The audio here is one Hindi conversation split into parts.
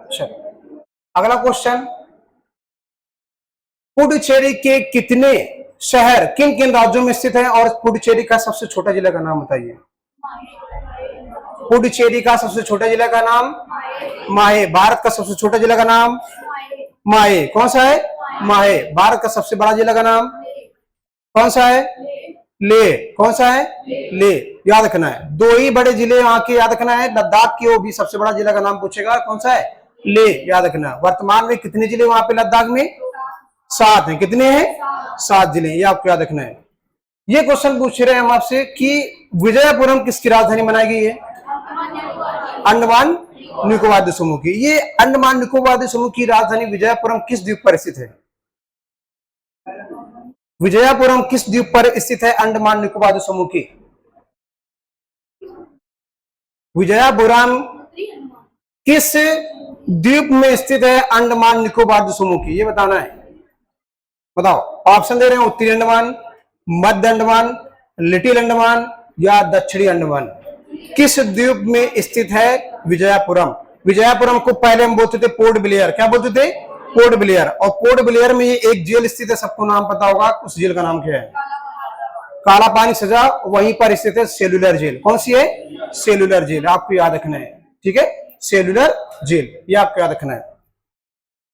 चलो अगला क्वेश्चन, पुडुचेरी के कितने शहर किन किन राज्यों में स्थित हैं और पुडुचेरी का सबसे छोटा जिला का नाम बताइए। पुडुचेरी का सबसे छोटा जिला का नाम माहे। भारत का सबसे छोटा जिला का नाम माहे। कौन सा है? माहे। भारत का सबसे बड़ा जिला का नाम कौन सा है? ले। कौन सा है? ले। याद रखना है, दो ही बड़े जिले वहां के याद रखना है। लद्दाख की वो भी सबसे बड़ा जिला का नाम पूछेगा, कौन सा है? ले। याद रखना। वर्तमान में कितने जिले वहां पे लद्दाख में? 7 हैं। कितने हैं? 7 जिले। ये आपको याद रखना है। ये क्वेश्चन पूछ रहे हैं हम आपसे कि विजयपुरम किसकी राजधानी बनाई गई है? अंडमान निकोबार द्वीप समूह की। ये अंडमान निकोबार द्वीप समूह की राजधानी विजयपुरम किस द्वीप पर स्थित है? विजयपुरम किस द्वीप पर स्थित है? अंडमान निकोबार द्वीप समूह की। विजयपुरम किस द्वीप में स्थित है? अंडमान निकोबार द्वीप समूह की। ये बताना है। बताओ, ऑप्शन दे रहे हैं, उत्तरी अंडमान, मध्य अंडमान, लिटिल अंडमान या दक्षिणी अंडमान। किस द्वीप में स्थित है विजयपुरम? विजयपुरम को पहले हम बोलते थे पोर्ट ब्लेयर। क्या बोलते थे? Port Blair. और पोर्ट ब्लेयर में ये एक जेल स्थित है, सबको नाम पता होगा। उस जेल का नाम क्या है? काला पानी सजा वहीं पर स्थित है सेलुलर जेल। कौन सी है? Cellular Jail. आपको याद रखना है, ठीक है? सेलुलर जेल, ये आपको याद रखना है।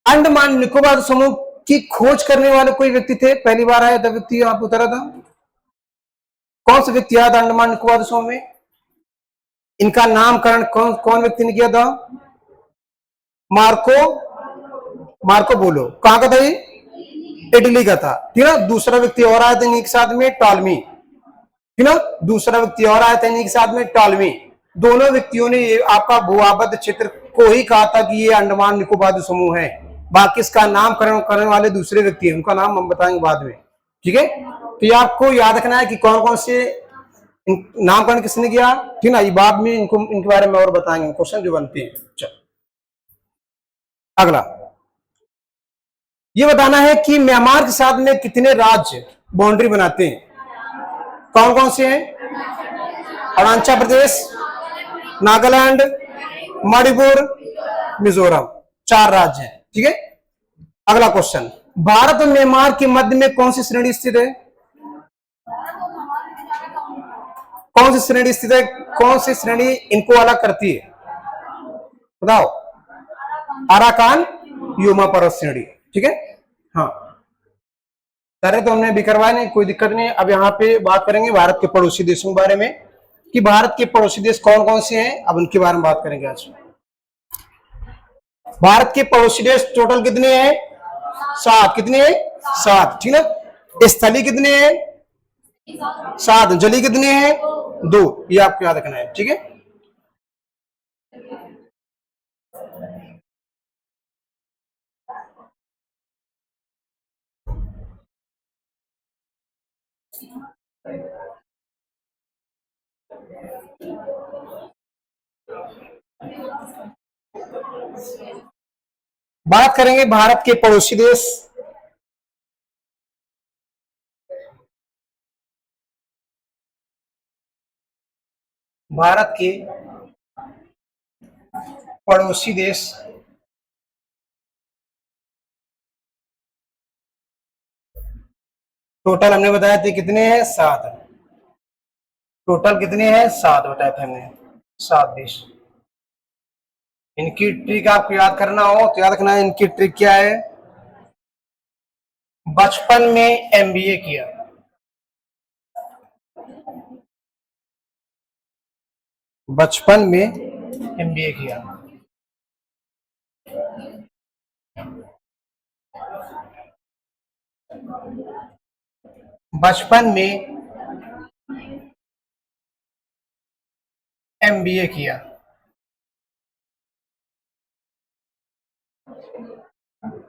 अंडमान निकोबार समूह की खोज करने वाले कोई व्यक्ति थे? पहली बार आया था व्यक्ति, आप उतरा था। कौन सा व्यक्ति आया था अंडमान निकोबार समूह में? इनका नामकरण कौन व्यक्ति ने किया था? मार्को बोलो। कहां का था ये? इटली का था, ठीक है। दूसरा व्यक्ति और आया था इन्हीं के साथ में, टॉलमी, ठीक है। दूसरा व्यक्ति और आया था इन्हीं के साथ में, टॉलमी। दोनों व्यक्तियों ने ये आपका भूआबद्ध क्षेत्र को ही कहा था कि ये अंडमान निकोबार द्वीप समूह है। बाकी इसका नामकरण करने वाले दूसरे व्यक्ति हैं, उनका नाम हम बताएंगे बाद में, ठीक है। तो ये आपको याद रखना है कि कौन कौन से नामकरण किसने किया, ठीक ना। ये बाद में इनके बारे में और बताएंगे, क्वेश्चन जो बनते हैं। चलो अगला, ये बताना है कि म्यांमार के साथ में कितने राज्य बाउंड्री बनाते हैं? कौन कौन से हैं? अरुणाचल प्रदेश, नागालैंड, मणिपुर, मिजोरम। 4 राज्य हैं, ठीक है। अगला क्वेश्चन, भारत और म्यांमार के मध्य में कौन सी श्रेणी स्थित है? कौन सी श्रेणी स्थित है? कौन सी श्रेणी इनको अलग करती है? बताओ। अराकान युमा पर्वत श्रेणी, ठीक है। हाँ, करे तो हमने भी करवाया नहीं, कोई दिक्कत नहीं। अब यहाँ पे बात करेंगे भारत के पड़ोसी देशों के बारे में कि भारत के पड़ोसी देश कौन कौन से हैं। अब उनके बारे में बात करेंगे आज। भारत के पड़ोसी देश टोटल कितने हैं? 7। कितने हैं? 7, ठीक है। स्थलीय कितने हैं? 7। जलीय कितने हैं? 2। ये आपको याद रखना है, ठीक है। बात करेंगे भारत के पड़ोसी देश। भारत के पड़ोसी देश टोटल हमने बताया थे कितने हैं? 7। टोटल कितने हैं? 7 बताए थे हमने, 7 देश। इनकी ट्रिक आपको याद करना हो तो याद रखना है, इनकी ट्रिक क्या है? बचपन में एमबीए किया, बचपन में एमबीए किया। बचपन में एमबीए किया।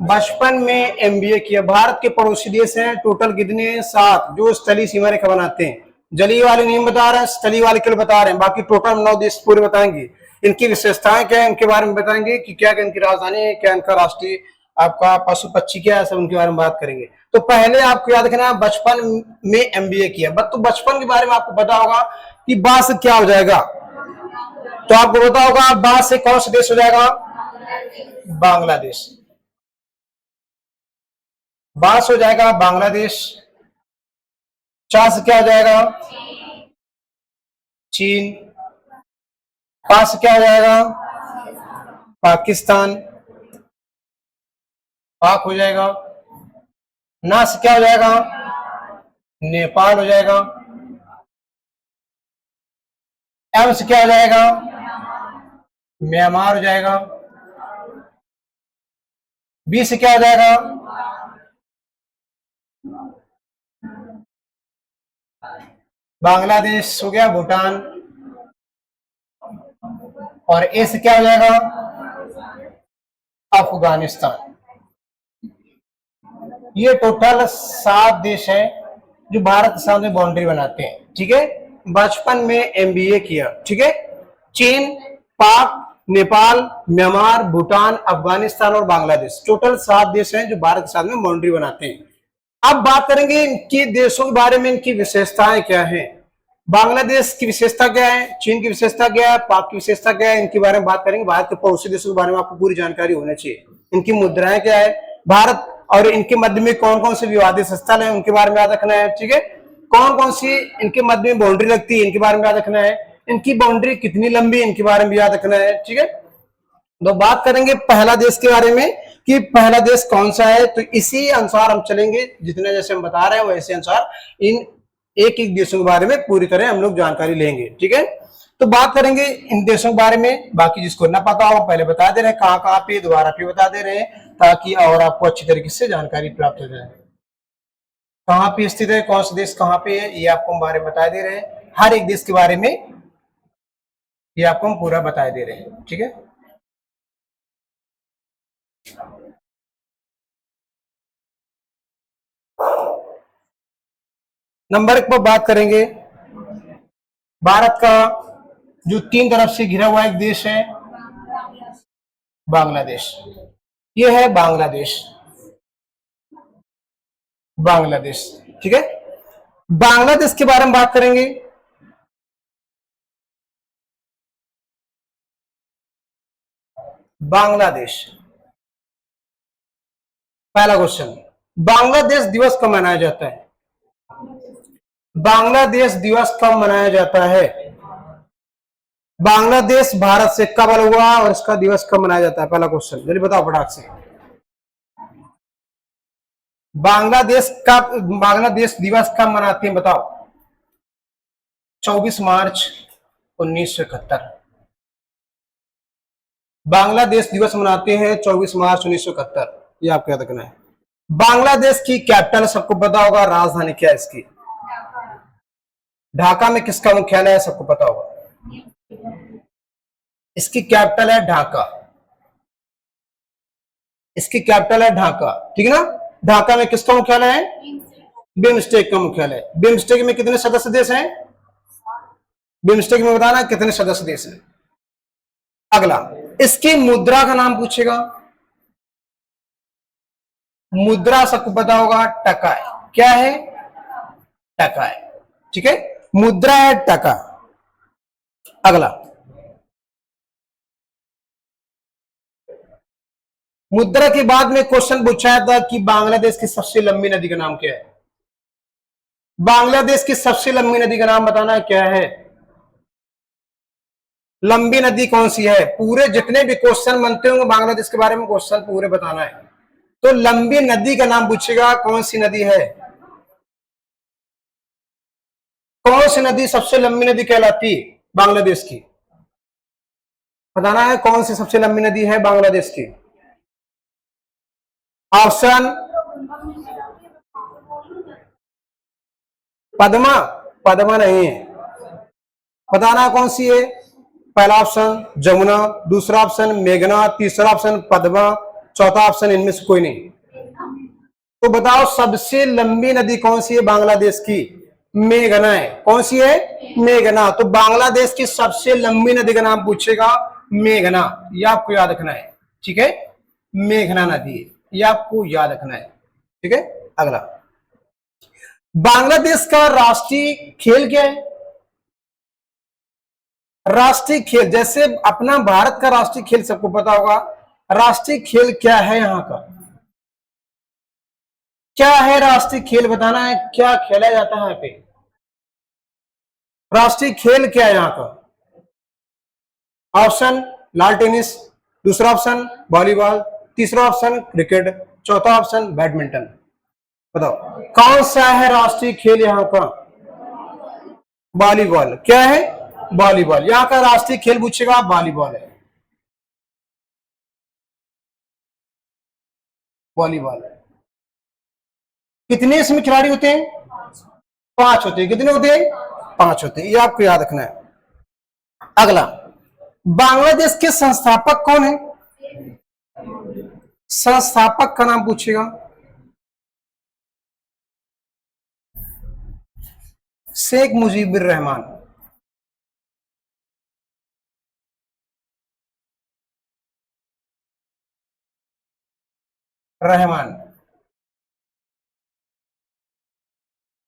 बचपन में एमबीए किया। भारत के पड़ोसी देश हैं टोटल कितने हैं? 7, जो स्थलीय सीमा रेखा बनाते हैं। जलीय वाले नहीं बता रहे हैं, स्थलीय वाले केवल बता रहे हैं। बाकी टोटल 9 देश पूरे बताएंगे। इनकी विशेषताएं क्या है इनके बारे में बताएंगे कि क्या क्या इनकी राजधानी है, क्या इनका राष्ट्रीय आपका पशु पक्षी क्या है, सब उनके बारे में बात करेंगे। तो पहले आपको याद रखना है बचपन में एमबीए किया। तो बचपन के बारे में आपको पता होगा कि बा से क्या हो जाएगा, तो आपको पता होगा बा से कौन सा देश हो जाएगा? बांग्लादेश। बा से हो जाएगा बांग्लादेश, चा से क्या हो जाएगा चीन, पा से क्या हो जाएगा पाकिस्तान, पाक हो जाएगा, ना से क्या हो जाएगा नेपाल हो जाएगा, एम से क्या हो जाएगा म्यांमार हो जाएगा, बी से क्या हो जाएगा बांग्लादेश हो गया, भूटान, और ए से क्या हो जाएगा अफगानिस्तान। ये टोटल 7 देश है जो भारत के सामने बाउंड्री बनाते हैं। ठीक है, बचपन में एमबीए किया। ठीक है, चीन, पाक, नेपाल, म्यांमार, भूटान, अफगानिस्तान और बांग्लादेश, टोटल 7 देश हैं जो भारत के साथ में बाउंड्री बनाते हैं। अब बात करेंगे इनकी देशों के बारे में, इनकी विशेषताएं क्या हैं। बांग्लादेश की विशेषता क्या है, चीन की विशेषता क्या है, पाक की विशेषता क्या है, इनके बारे में बात करेंगे। भारत के पड़ोसी देशों के बारे में आपको पूरी जानकारी होनी चाहिए। इनकी मुद्राएं क्या है, भारत और इनके मध्य में कौन कौन से विवादित स्थल है उनके बारे में याद रखना है। ठीक है, कौन कौन सी इनके मध्य में बाउंड्री लगती है इनके बारे में याद रखना है, इनकी बाउंड्री कितनी लंबी इनके बारे में याद रखना है। ठीक है, तो बात करेंगे पहला देश के बारे में कि पहला देश कौन सा है, तो इसी अनुसार हम चलेंगे, जितने जैसे हम बता रहे हैं वैसे अनुसार इन एक एक देशों के बारे में पूरी तरह हम लोग जानकारी लेंगे। ठीक है, तो बात करेंगे इन देशों के बारे में। बाकी जिसको ना पता हो पहले बता दे रहे हैं, कहां कहां पे, दोबारा फिर बता दे रहे हैं ताकि और आपको अच्छी तरीके से जानकारी प्राप्त हो जाए। कहां पे स्थित है, कौन सा देश कहां पे है, ये आपको हम बारे में बता दे रहे हैं। हर एक देश के बारे में ये आपको हम पूरा बता दे रहे हैं। ठीक है, नंबर 1 पर बात करेंगे। भारत का जो 3 तरफ से घिरा हुआ एक देश है बांग्लादेश। ये है बांग्लादेश, बांग्लादेश। ठीक है, बांग्लादेश के बारे में बात करेंगे। बांग्लादेश, पहला क्वेश्चन, बांग्लादेश दिवस कब मनाया जाता है, बांग्लादेश दिवस कब मनाया जाता है, बांग्लादेश भारत से कब अलग हुआ और इसका दिवस कब मनाया जाता है, पहला क्वेश्चन जल्दी बताओ फटाक से। बांग्लादेश दिवस कब मनाते हैं बताओ। 24 मार्च 1971 बांग्लादेश दिवस मनाते हैं 24 मार्च 1971, ये आपको याद रखना है। बांग्लादेश की कैपिटल सबको पता होगा, राजधानी क्या है इसकी, ढाका में किसका मुख्यालय है सबको पता होगा, इसकी कैपिटल है ढाका, इसकी कैपिटल है ढाका। ठीक है ना, ढाका में किसका मुख्यालय है, बिम्स्टेक का मुख्यालय। बिम्स्टेक में कितने सदस्य देश हैं, बिम्स्टेक में बताना कितने सदस्य देश हैं। अगला, इसकी मुद्रा का नाम पूछेगा, मुद्रा सबको पता होगा टका है, क्या है टका है। ठीक है, मुद्रा है टका। अगला, मुद्रा के बाद में क्वेश्चन पूछा था कि बांग्लादेश की सबसे लंबी नदी का नाम क्या है, बांग्लादेश की सबसे लंबी नदी का नाम बताना क्या है, लंबी नदी कौन सी है। पूरे जितने भी क्वेश्चन बनते होंगे बांग्लादेश के बारे में क्वेश्चन पूरे बताना है। तो लंबी नदी का नाम पूछेगा, कौन सी नदी है, कौन सी नदी सबसे लंबी नदी कहलाती है बांग्लादेश की, बताना है कौन सी सबसे लंबी नदी है बांग्लादेश की। ऑप्शन, पद्मा, पद्मा नहीं है, बताना कौन सी है। पहला ऑप्शन जमुना, दूसरा ऑप्शन मेघना, तीसरा ऑप्शन पद्मा, चौथा ऑप्शन इनमें से कोई नहीं। तो बताओ सबसे लंबी नदी कौन सी है बांग्लादेश की, मेघना है। कौन सी है, मेघना। तो बांग्लादेश की सबसे लंबी नदी का नाम पूछेगा मेघना, यह आपको याद रखना है। ठीक है, मेघना नदी, यह आपको याद रखना है। ठीक है, अगला, बांग्लादेश का राष्ट्रीय खेल क्या है, राष्ट्रीय खेल जैसे अपना भारत का राष्ट्रीय खेल सबको पता होगा, राष्ट्रीय खेल क्या है यहाँ का? क्या है राष्ट्रीय खेल, बताना है क्या खेला जाता है यहाँ पे? राष्ट्रीय खेल क्या है यहाँ का? ऑप्शन लाल टेनिस, दूसरा ऑप्शन वॉलीबॉल, तीसरा ऑप्शन क्रिकेट, चौथा ऑप्शन बैडमिंटन। बताओ कौन सा है राष्ट्रीय खेल यहाँ का? वॉलीबॉल। क्या है? वॉलीबॉल। यहाँ का राष्ट्रीय खेल पूछेगा, वॉलीबॉल है, वॉलीबॉल। कितने इसमें खिलाड़ी होते हैं? 5 होते हैं। कितने होते हैं? 5 होते हैं, ये आपको याद रखना है। अगला, बांग्लादेश के संस्थापक कौन है? संस्थापक का नाम पूछेगा। शेख मुजीबुर रहमान। रहमान,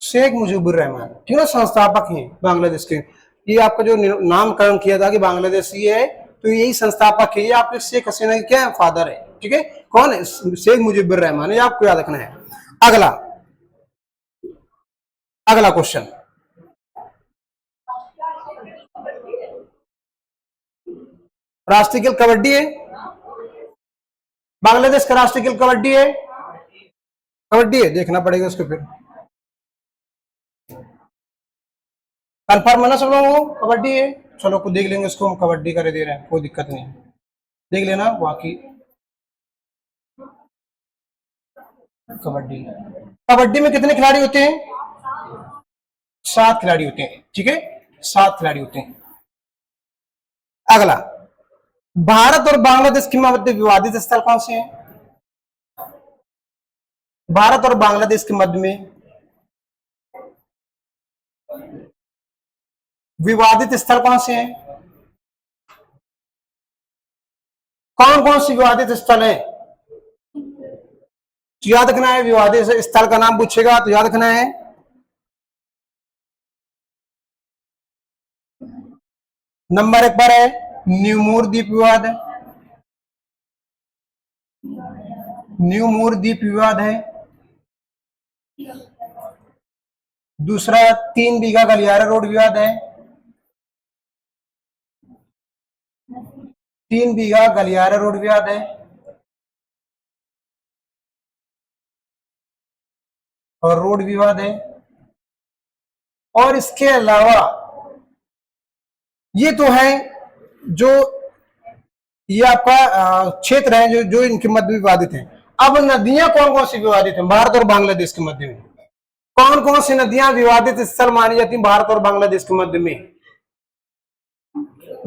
शेख मुजीबुर रहमान क्यों संस्थापक हैं बांग्लादेश के। ये आपका जो नामकरण किया था कि बांग्लादेश ये है, तो यही संस्थापक है। ये आपके शेख हसीना के क्या है? फादर है। ठीक है, कौन है? शेख मुजीबुर रहमान, ये आपको याद रखना है। अगला, अगला क्वेश्चन, राष्ट्रीय खेल कबड्डी है। बांग्लादेश का राष्ट्रीय खेल कबड्डी है। कबड्डी है, देखना पड़ेगा उसको फिर। कंफर्म है ना सब लोगों को? कबड्डी है। चलो को देख लेंगे, उसको हम कबड्डी कर दे रहे हैं, कोई दिक्कत नहीं, देख लेना। बाकी कबड्डी, कबड्डी में कितने खिलाड़ी होते हैं? 7 खिलाड़ी होते हैं। ठीक है, 7 खिलाड़ी होते हैं। अगला, भारत और बांग्लादेश के मध्य विवादित स्थल कौन से हैं? भारत और बांग्लादेश के मध्य में विवादित स्थल कौन से हैं? कौन कौन से विवादित स्थल है? तो याद रखना है, विवादित स्थल का नाम पूछेगा तो याद रखना है। नंबर 1 पर है न्यूमोर द्वीप विवाद है, न्यूमोर द्वीप विवाद है। दूसरा 3 बीघा गलियारा रोड विवाद है, 3 बीघा गलियारा रोड विवाद है। और रोड विवाद है। और इसके अलावा ये तो है जो ये आपका क्षेत्र है जो जो इनके मध्य विवादित है। अब नदियां कौन कौन सी विवादित हैं भारत और बांग्लादेश के मध्य में? कौन कौन सी नदियां विवादित स्थल मानी जाती हैं भारत और बांग्लादेश के मध्य में?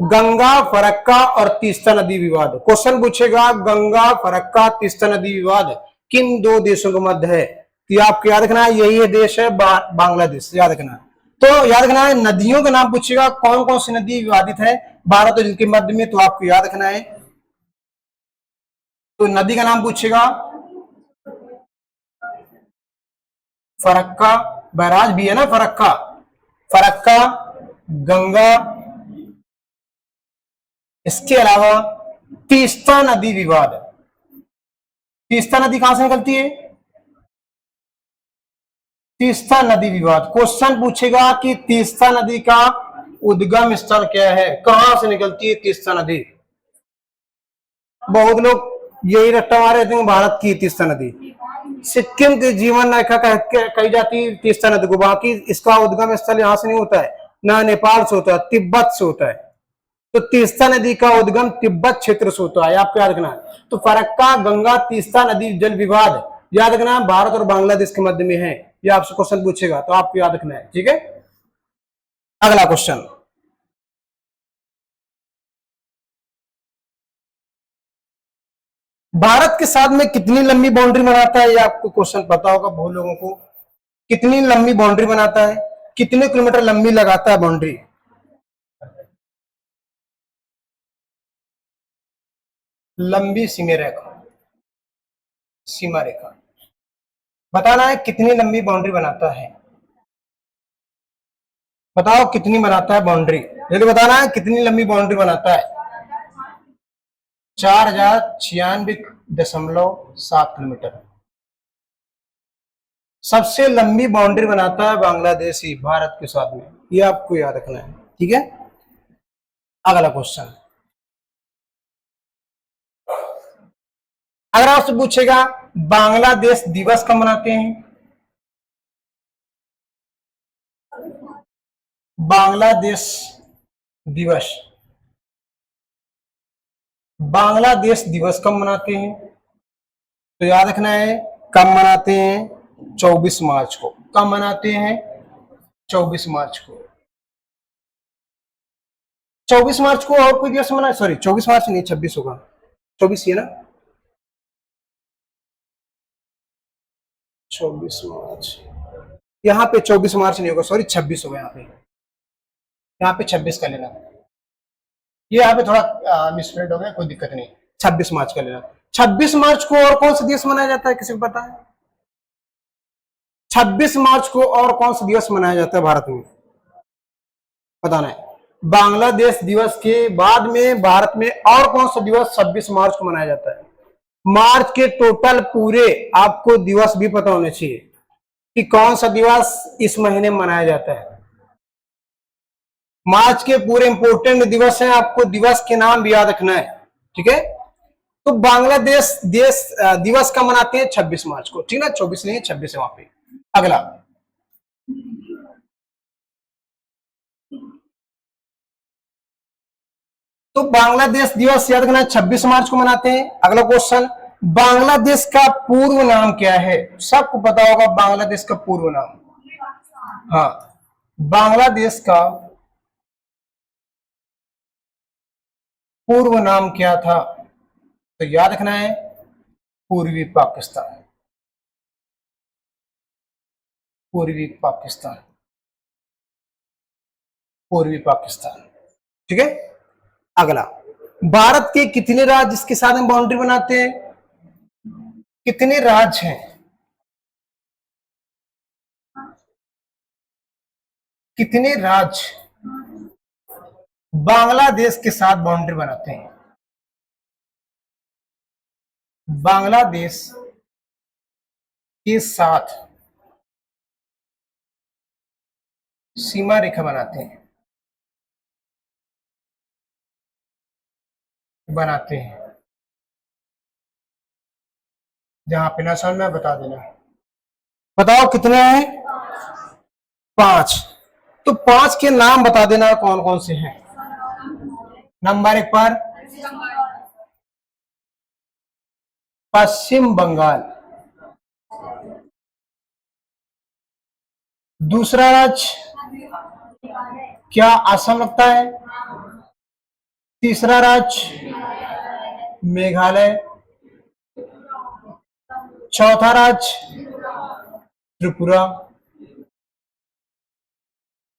गंगा, फरक्का और तीस्ता नदी विवाद। क्वेश्चन पूछेगा गंगा, फरक्का, तीस्ता नदी विवाद किन 2 देशों के मध्य है? तो आपको याद रखना है, यही देश है बांग्लादेश, याद रखना। तो याद रखना है, नदियों का नाम पूछेगा कौन कौन सी नदी विवादित है भारत और इनके मध्य में, तो आपको याद रखना है। तो नदी का नाम पूछेगा फरक्का, बैराज भी है ना फरक्का, फरक्का, गंगा, इसके अलावा तीस्ता नदी विवाद। तीस्ता नदी कहां से निकलती है? तीस्ता नदी विवाद। क्वेश्चन पूछेगा कि तीस्ता नदी का उद्गम स्थल क्या है, कहां से निकलती है तीस्ता नदी? बहुत लोग यही रट्टा मारे थे, भारत की तीस्ता नदी सिक्किम के जीवन रेखा कही जाती है तीस्ता नदी को। बाकी इसका उद्गम स्थल यहां से नहीं होता है, ना नेपाल से होता है, तिब्बत से होता है। तो तीस्ता नदी का उद्गम तिब्बत क्षेत्र से होता है, आपको याद रखना है। तो फरक्का, गंगा, तीस्ता नदी जल विवाद याद रखना, भारत और बांग्लादेश के मध्य में है। ये आपसे क्वेश्चन पूछेगा तो आपको याद रखना है। ठीक है, अगला क्वेश्चन, भारत के साथ में कितनी लंबी बाउंड्री बनाता है? ये आपको क्वेश्चन पता होगा बहुत लोगों को। कितनी लंबी बाउंड्री बनाता है, कितने किलोमीटर लंबी लगाता है बाउंड्री? लंबी सीमा रेखा, सीमा रेखा बताना है कितनी लंबी बाउंड्री बनाता है। बताओ कितनी बनाता है बाउंड्री, जल्दी बताना है कितनी लंबी बाउंड्री बनाता है। 4096.7 किलोमीटर। सबसे लंबी बाउंड्री बनाता है बांग्लादेश ही भारत के साथ में, ये आपको याद रखना है, ठीक है। अगला क्वेश्चन, अगर आपसे पूछेगा बांग्लादेश दिवस कब मनाते हैं, बांग्लादेश दिवस, बांग्लादेश दिवस कब मनाते हैं, तो याद रखना है कब मनाते हैं, 24 मार्च को। कब मनाते हैं, 24 मार्च को। 24 मार्च को और कोई दिवस मना, सॉरी 24 मार्च नहीं, 26 होगा, 24 ही है ना, 24 मार्च, यहाँ पे 24 मार्च नहीं होगा, सॉरी 26 होगा, यहाँ पे 26 का लेना, ये यहाँ पे थोड़ा मिसप्रिंट हो गया, कोई दिक्कत नहीं, 26 मार्च का लेना। 26 मार्च को और कौन सा दिवस मनाया जाता है, किसी को पता है? 26 मार्च को और कौन सा दिवस मनाया जाता है भारत में, बताना है। बांग्लादेश दिवस के बाद में भारत में और कौन सा दिवस 26 मार्च को मनाया जाता है? मार्च के टोटल पूरे आपको दिवस भी पता होने चाहिए कि कौन सा दिवस इस महीने में मनाया जाता है। मार्च के पूरे इंपोर्टेंट दिवस हैं, आपको दिवस के नाम भी याद रखना है, ठीक है। तो बांग्लादेश देश दिवस का मनाते हैं 26 मार्च को, ठीक है ना, 24 नहीं 26 है वहां पे। अगला, तो बांग्लादेश दिवस याद रखना 26 मार्च को मनाते हैं। अगला क्वेश्चन, बांग्लादेश का पूर्व नाम क्या है, सबको पता होगा बांग्लादेश का पूर्व नाम, हाँ, बांग्लादेश का पूर्व नाम क्या था, तो याद रखना है पूर्वी पाकिस्तान, पूर्वी पाकिस्तान, पूर्वी पाकिस्तान, ठीक है। अगला, भारत के कितने राज्य इसके साथ में बाउंड्री बनाते हैं, कितने राज्य हैं, कितने राज्य बांग्लादेश के साथ बाउंड्री बनाते हैं, बांग्लादेश के साथ सीमा रेखा बनाते हैं, बनाते हैं, जहां पे ना समझ में बता देना, बताओ कितने हैं, 5। तो 5 के नाम बता देना कौन कौन से हैं। नंबर 1 पर पश्चिम बंगाल, दूसरा राज्य क्या असम लगता है, तीसरा राज्य मेघालय, चौथा राज्य त्रिपुरा,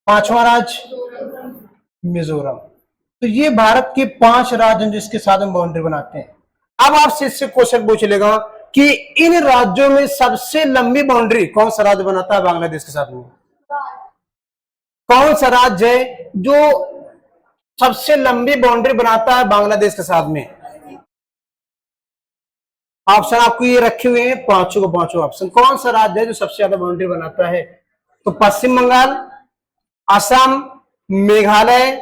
पांचवा राज्य मिजोरम। तो ये भारत के 5 राज्य जिसके साथ हम बाउंड्री बनाते हैं। अब आपसे इससे क्वेश्चन पूछ लेगा कि इन राज्यों में सबसे लंबी बाउंड्री कौन सा राज्य बनाता है बांग्लादेश के साथ में, कौन सा राज्य है जो सबसे लंबी बाउंड्री बनाता है बांग्लादेश के साथ में। ऑप्शन आपको ये रखे हुए हैं, पांचों को पांचों ऑप्शन, कौन सा राज्य है जो सबसे ज्यादा बाउंड्री बनाता है, तो पश्चिम बंगाल, असम, मेघालय,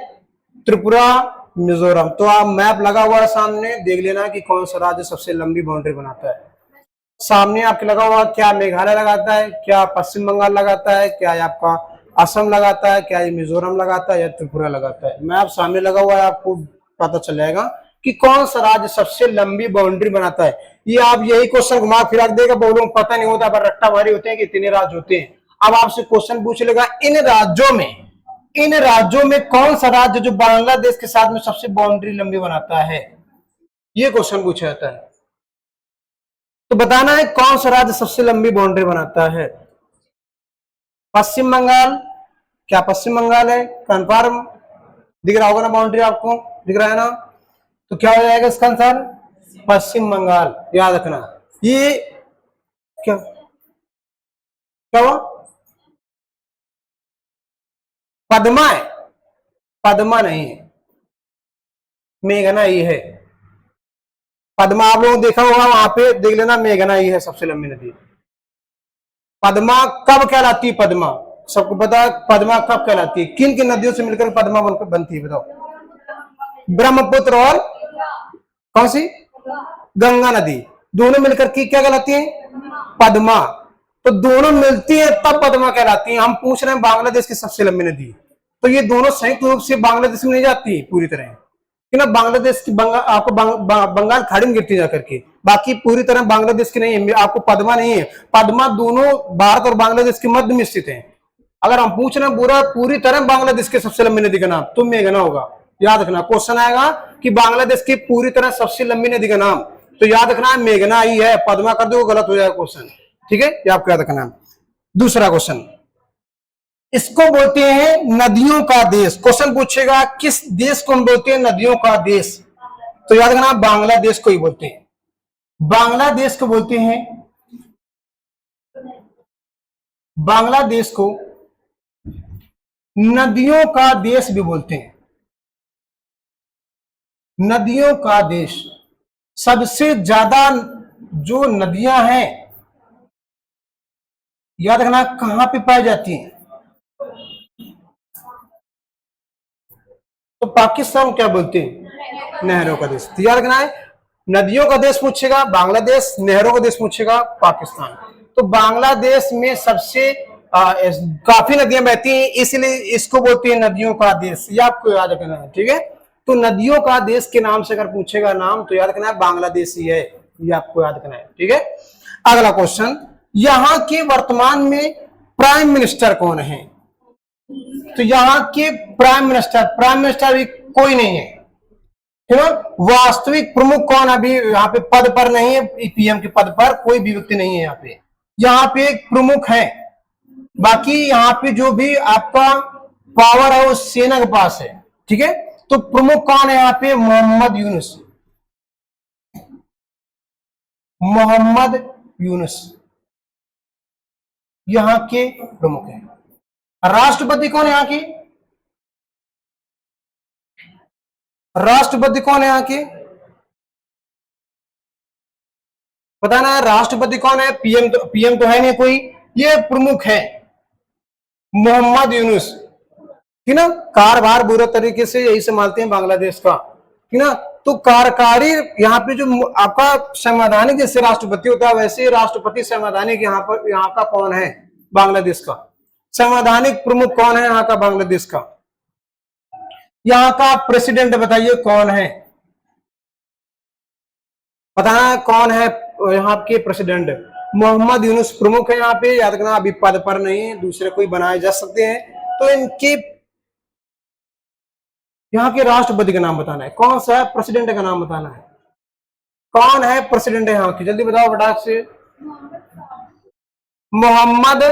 त्रिपुरा, मिजोरम। तो आप मैप लगा हुआ है सामने, देख लेना कि कौन सा राज्य सबसे लंबी बाउंड्री बनाता है। सामने आपके लगा हुआ, क्या मेघालय लगाता है, क्या पश्चिम बंगाल लगाता है, क्या आपका असम लगाता है, क्या ये मिजोरम लगाता है या त्रिपुरा लगाता है। मैप सामने लगा हुआ है, आपको पता चल जाएगा कि कौन सा राज्य सबसे लंबी बाउंड्री बनाता है। ये आप यही क्वेश्चन घुमा फिरा देगा, बोलो पता नहीं होता, पर रट्टा मारी होते हैं कि इतने राज्य होते हैं। अब आपसे क्वेश्चन पूछ लेगा इन राज्यों में कौन सा राज्य जो बांग्लादेश के साथ में सबसे बाउंड्री लंबी बनाता है, ये क्वेश्चन पूछा जाता है। तो बताना है कौन सा राज्य सबसे लंबी बाउंड्री बनाता है। पश्चिम बंगाल, क्या पश्चिम बंगाल है, कंफर्म दिख रहा होगा ना, बाउंड्री आपको दिख रहा है ना, तो क्या हो जाएगा इसका आंसर पश्चिम बंगाल, याद रखना। ये क्या क्या हुआ, पद्मा है, पद्मा नहीं है, मेघना ये है, पद्मा आप लोगों ने देखा होगा, वहां पे देख लेना, मेघना ही है सबसे लंबी नदी। पद्मा कब कहलाती है? पद्मा सबको पता है, पद्मा कब कहलाती है? किन किन नदियों से मिलकर पद्मा बनकर बनती है बताओ? ब्रह्मपुत्र और कौन सी? गंगा नदी, दोनों मिलकर की क्या कहलाती है? पद्मा। तो दोनों मिलती है तब पद्मा कहलाती है। हम पूछ रहे हैं बांग्लादेश की सबसे लंबी नदी, तो ये दोनों संयुक्त रूप से बांग्लादेश में नहीं जाती पूरी तरह, कि ना बांग्लादेश की आपको बंगाल खाड़ी में गिरती जाकर के, बाकी पूरी तरह बांग्लादेश की नहीं है। आपको पद्मा नहीं है, पद्मा दोनों भारत और बांग्लादेश के मध्य में स्थित है। अगर हम पूछ रहे हैं पूरी तरह बांग्लादेश के सबसे लंबी नदी का नाम, तो मेघना होगा। याद रखना, क्वेश्चन आएगा कि बांग्लादेश की पूरी तरह सबसे लंबी नदी का नाम, तो याद रखना मेघना ही है। पद्मा कर दो गलत हो जाएगा क्वेश्चन, ठीक है, ये आपको याद रखना। दूसरा क्वेश्चन, इसको बोलते हैं नदियों का देश। क्वेश्चन पूछेगा किस देश को हम बोलते हैं नदियों का देश, तो याद रखना बांग्लादेश को ही बोलते हैं। बांग्लादेश को बोलते हैं, बांग्लादेश को नदियों का देश भी बोलते हैं। नदियों का देश, सबसे ज्यादा जो नदियां हैं, याद रखना कहां पे पाई जाती हैं? तो पाकिस्तान क्या बोलते हैं? नहरों का देश। तो याद रखना है, नदियों का देश पूछेगा बांग्लादेश, नहरों का देश पूछेगा पाकिस्तान। तो बांग्लादेश में सबसे काफी नदियां बहती हैं, इसलिए इसको बोलते हैं नदियों का देश। ये आपको याद रखना है, ठीक है। तो नदियों का देश के नाम से अगर पूछेगा नाम, तो याद रखना है बांग्लादेश ही है, ये आपको याद रखना है, ठीक है। अगला क्वेश्चन, यहां के वर्तमान में प्राइम मिनिस्टर कौन है? तो यहाँ के प्राइम मिनिस्टर भी कोई नहीं है, ठीक है। वास्तविक प्रमुख कौन? अभी यहाँ पे पद पर नहीं है, पीएम के पद पर कोई भी व्यक्ति नहीं है यहाँ पे एक प्रमुख है। बाकी यहाँ पे जो भी आपका पावर है वो सेना के पास है, ठीक है। तो प्रमुख कौन है यहाँ पे? मोहम्मद यूनुस। मोहम्मद यूनुस यहाँ के प्रमुख है। राष्ट्रपति कौन है यहाँ की? राष्ट्रपति कौन है यहाँ के? पता ना, राष्ट्रपति कौन है? पीएम तो है नहीं कोई, ये प्रमुख है मोहम्मद यूनुस, ठीक ना। कारभार बुरा तरीके से यही संभालते हैं बांग्लादेश का, ठीक ना। तो कार्यकारी यहाँ पे जो आपका संवैधानिक जैसे राष्ट्रपति होता है, वैसे राष्ट्रपति संवैधानिक यहाँ का कौन है? बांग्लादेश का। संवैधानिक प्रमुख कौन है यहाँ का? बांग्लादेश का। यहाँ का प्रेसिडेंट बताइए कौन है? पता है कौन है यहाँ के प्रेसिडेंट? मोहम्मद यूनुस प्रमुख है यहाँ पे, याद रखना। अभी पद पर नहीं है, दूसरे कोई बनाए जा सकते हैं। तो इनके यहाँ के राष्ट्रपति का नाम बताना है, कौन सा है प्रेसिडेंट का नाम बताना है। कौन है प्रेसिडेंट यहाँ की? जल्दी बताओ फटाक से। मोहम्मद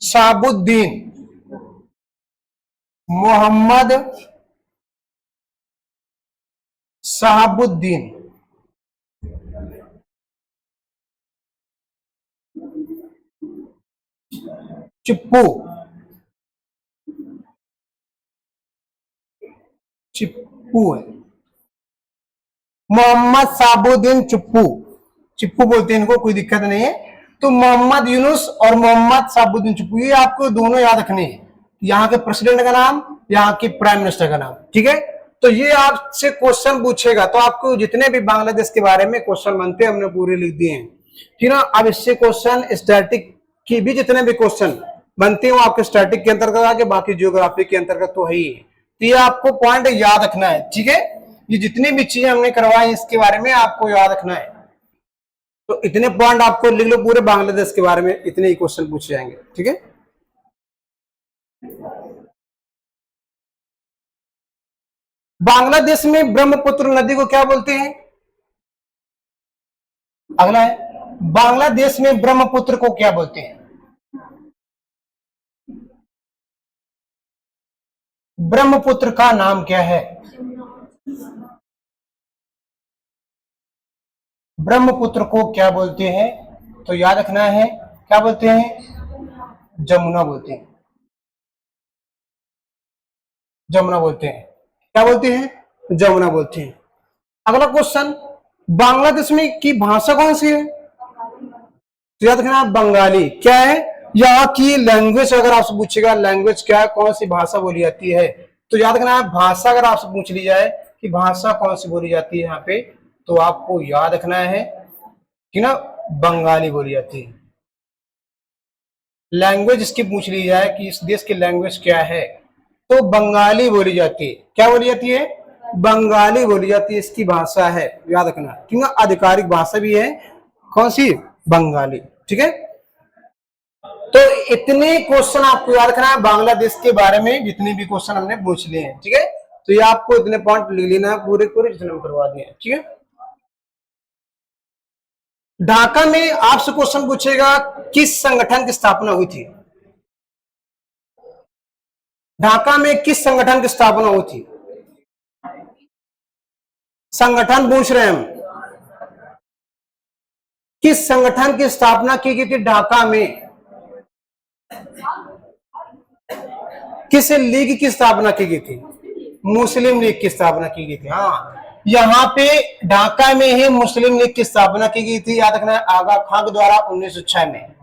शहाबुद्दीन। मोहम्मद शहाबुद्दीन। चिप्पू, चिप्पू है मोहम्मद शहाबुद्दीन चिप्पू। चिप्पू बोलते हैं इनको, कोई दिक्कत नहीं है। तो मोहम्मद यूनुस और मोहम्मद शहाबुद्दीन चिप्पू, ये आपको दोनों याद रखने हैं। यहाँ के प्रेसिडेंट का नाम, यहाँ के प्राइम मिनिस्टर का नाम, ठीक है। तो ये आपसे क्वेश्चन पूछेगा, तो आपको जितने भी बांग्लादेश के बारे में क्वेश्चन बनते हैं हमने पूरे लिख दिए हैं, ठीक ना। अब इससे क्वेश्चन स्टैटिक की भी जितने भी क्वेश्चन बनते हैं वो आपके स्टैटिक के अंतर्गत आके, बाकी जियोग्राफी के अंतर्गत तो है ही। तो ये आपको पॉइंट याद रखना है, ठीक है। ये जितनी भी चीजें हमने करवाई इसके बारे में आपको याद रखना है। तो इतने पॉइंट आपको लिख लो, पूरे बांग्लादेश के बारे में इतने ही क्वेश्चन पूछे जाएंगे, ठीक है। बांग्लादेश में ब्रह्मपुत्र नदी को क्या बोलते हैं? अगला है, बांग्लादेश में ब्रह्मपुत्र को क्या बोलते हैं? ब्रह्मपुत्र का नाम क्या है? ब्रह्मपुत्र को क्या बोलते हैं? तो याद रखना है, क्या बोलते हैं? जमुना बोलते हैं। जमुना बोलते हैं। क्या बोलते हैं? जमुना बोलते हैं। अगला क्वेश्चन, बांग्लादेश में की भाषा कौन सी है? तो याद रखना बंगाली। क्या है यहाँ की लैंग्वेज? अगर आपसे पूछेगा लैंग्वेज क्या है, कौन सी भाषा बोली जाती है, तो याद रखना भाषा अगर आपसे पूछ ली जाए कि भाषा कौन सी बोली जाती है यहाँ पे, तो आपको याद रखना है कि ना बंगाली बोली जाती है। लैंग्वेज इसकी पूछ ली जाए कि इस देश की लैंग्वेज क्या है, तो बंगाली बोली जाती है। क्या बोली जाती है? बंगाली बोली जाती है, इसकी भाषा है, याद रखना। ठीक है, आधिकारिक भाषा भी है कौन सी? बंगाली। ठीक है, तो इतने क्वेश्चन आपको याद रखना है बांग्लादेश के बारे में, जितने भी क्वेश्चन हमने पूछ लिए हैं। ठीक है, तो ये आपको इतने पॉइंट लिख लेना है पूरे पूरे जितने हम करवा दिए। ठीक है, ढाका में आपसे क्वेश्चन पूछेगा किस संगठन की स्थापना हुई थी? ढाका में किस संगठन की स्थापना हुई थी? संगठन पूछ रहे हैं हम, किस संगठन की स्थापना की गई थी ढाका में? किस लीग की स्थापना की गई थी? मुस्लिम लीग की स्थापना की गई थी। हाँ, यहाँ पे ढाका में ही मुस्लिम लीग की स्थापना की गई थी, याद रखना है, आगा खां के द्वारा 1906 में।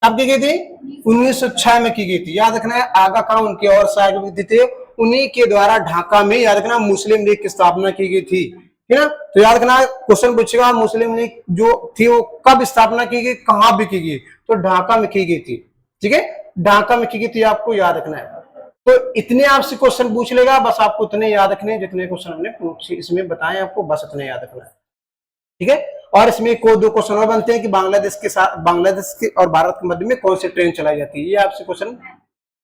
कब की गई थी? 1906 में की गई थी। याद रखना है, आगा खां उनके और सहायक थे, उन्हीं के द्वारा ढाका में याद रखना मुस्लिम लीग की स्थापना की गई थी। ठीक है ना, तो याद रखना क्वेश्चन पूछेगा मुस्लिम लीग जो थी वो कब स्थापना की गई, कहां भी की गई, तो ढाका में की गई थी। ठीक है, ढाका में की गई थी, आपको याद रखना है। तो इतने आपसे क्वेश्चन पूछ लेगा, बस आपको उतने याद रखने जितने क्वेश्चन हमने इसमें बताए, आपको बस उतने याद रखना है। ठीक है, और इसमें को दो क्वेश्चन और बनते हैं कि बांग्लादेश के साथ, बांग्लादेश के और भारत के मध्य में कौन सी ट्रेन चलाई जाती है, ये आपसे क्वेश्चन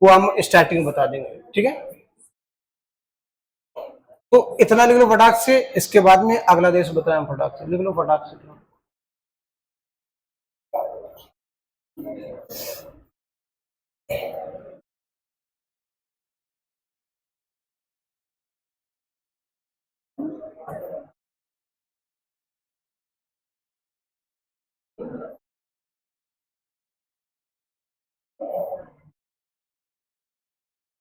वो हम स्टार्टिंग में बता देंगे। ठीक है, तो इतना लिख लो फटाक से, इसके बाद में अगला देश बताएं फटाक से, लिख लो फटाक से।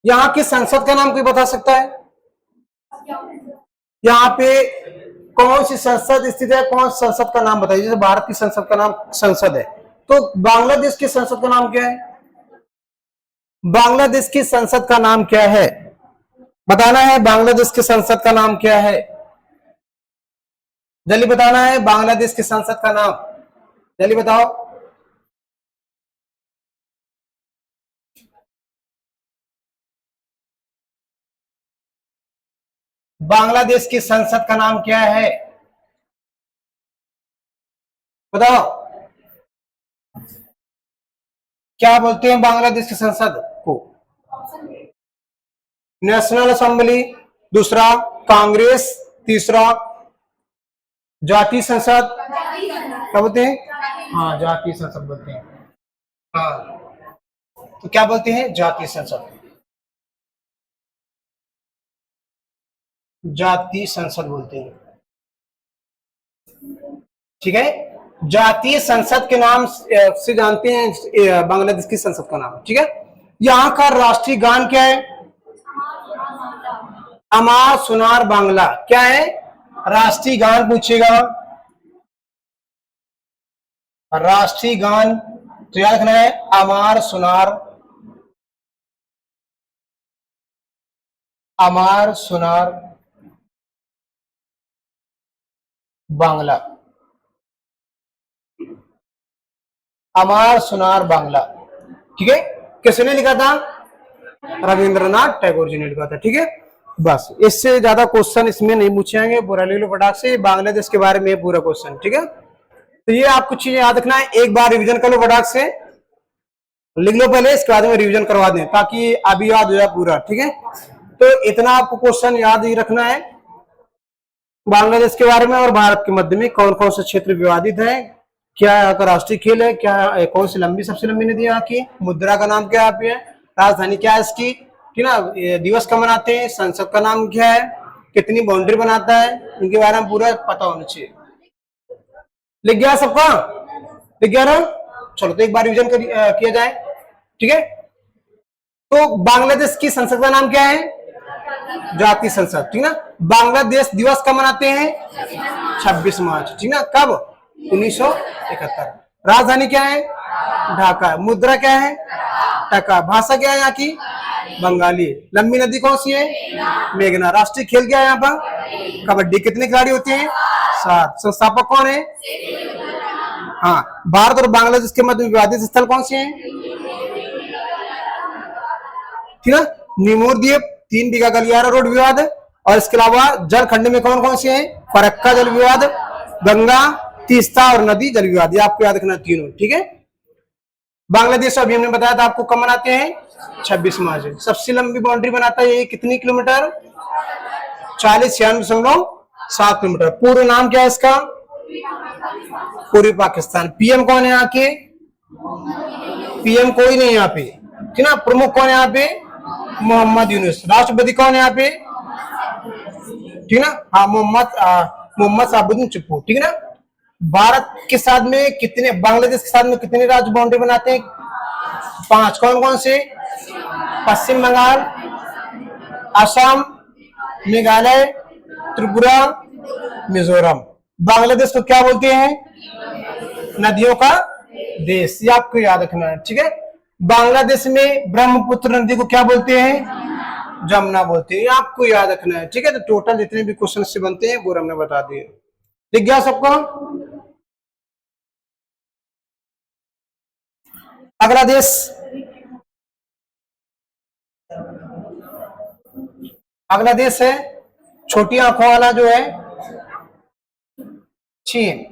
यहाँ की संसद का नाम कोई बता सकता है? यहाँ पे कौन सी संसद स्थित है, कौन सी संसद का नाम बताइए। जैसे भारत की संसद का नाम संसद है, तो बांग्लादेश की संसद का नाम क्या है? बांग्लादेश की संसद का नाम क्या है बताना है। बांग्लादेश की संसद का नाम क्या है, जल्दी बताना है। बांग्लादेश की संसद का नाम जल्दी बताओ। बांग्लादेश की संसद का नाम क्या है, बताओ। क्या बोलते हैं बांग्लादेश की संसद को? नेशनल असेंबली, दूसरा कांग्रेस, तीसरा जातीय संसद। क्या बोलते हैं? हाँ, जातीय संसद बोलते हैं। हाँ, तो क्या बोलते हैं? जातीय संसद, जातीय संसद बोलते हैं। ठीक है, जातीय संसद के नाम से जानते हैं बांग्लादेश की संसद का नाम। ठीक है, यहाँ का राष्ट्रीय गान क्या है? अमार सुनार बांग्ला। क्या है? राष्ट्रीय गान पूछेगा, राष्ट्रीय गान, तो याद रखना है अमार सुनार, अमार सुनार बांग्ला, अमार सुनार बांग्ला। ठीक है, किसने लिखा था? रविंद्रनाथ टैगोर जी ने लिखा था। ठीक है, बस इससे ज्यादा क्वेश्चन इसमें नहीं पूछे जाएंगे। पूरा ले लो फटाक से, बांग्लादेश के बारे में पूरा क्वेश्चन। ठीक है, तो ये आपको चीजें याद रखना है, एक बार रिवीजन कर लो फटाक से, लिख लो पहले, इसके बाद में रिवीजन करवा दें ताकि अभी याद हो जाए पूरा। ठीक है, तो इतना आपको क्वेश्चन याद ही रखना है बांग्लादेश के बारे में और भारत के मध्य में कौन कौन से क्षेत्र विवादित है, क्या यहाँ का राष्ट्रीय खेल है, क्या कौन सी लंबी सबसे लंबी नदी यहाँ की, मुद्रा का नाम क्या है, राजधानी क्या है इसकी, ठीक ना, दिवस कब मनाते हैं, संसद का नाम क्या है, कितनी बाउंड्री बनाता है, इनके बारे में पूरा पता होना चाहिए। लिख गया सबका? लिख गया ना? चलो तो एक बार रिवीजन किया जाए। ठीक है, तो बांग्लादेश की संसद का नाम क्या है? जातीय संसद। ठीक ना, बांग्लादेश दिवस कब मनाते हैं? 26 मार्च, ठीक ना। कब? 1971। राजधानी क्या है? ढाका। मुद्रा क्या है? टका। भाषा क्या है यहाँ की? बंगाली। लंबी नदी कौन सी है? मेघना। राष्ट्रीय खेल क्या है यहाँ पर? कबड्डी। कितने खिलाड़ी होते हैं? 7। संस्थापक कौन है? हाँ। भारत और बांग्लादेश के मध्य विवादित स्थल कौन से हैं? ठीक है। निमोर द्वीप, 3 बीघा गलियारा रोड विवाद, और इसके अलावा जल खंड में कौन कौन से हैं? फरक्का जल विवाद, गंगा, तीस्ता और नदी जल विवाद। ये आपको याद रखना तीनों, ठीक है। बांग्लादेश अभी हमने बताया था आपको, कब मनाते हैं? 26 मार्च। सबसे लंबी बाउंड्री बनाता है ये कितनी किलोमीटर? 40-96.7 किलोमीटर। पूर्ण नाम क्या है इसका? पूर्वी पाकिस्तान। पीएम कौन है यहाँ के? पीएम कोई नहीं यहाँ पे, ठीक ना। प्रमुख कौन है यहाँ पे? मोहम्मद यूनुस। राष्ट्रपति कौन है यहाँ पे? ठीक ना, हाँ, मोहम्मद साबुद्दीन चुप्पू, ठीक है ना। भारत के साथ में कितने, बांग्लादेश के साथ में कितने राज्य बाउंड्री बनाते हैं? 5। कौन कौन से? पश्चिम बंगाल, असम, मेघालय, त्रिपुरा, मिजोरम। बांग्लादेश को क्या बोलते हैं? नदियों का देश। ये आपको याद रखना है, ठीक है। बांग्लादेश में ब्रह्मपुत्र नदी को क्या बोलते हैं? जमुना बोलते हैं। ये आपको याद रखना है, ठीक है। तो टोटल जितने भी क्वेश्चन से बनते हैं वो हमने बता दिए। दिख गया सबको? अगला देश, अगला देश है छोटी आंखों वाला जो है, चीन।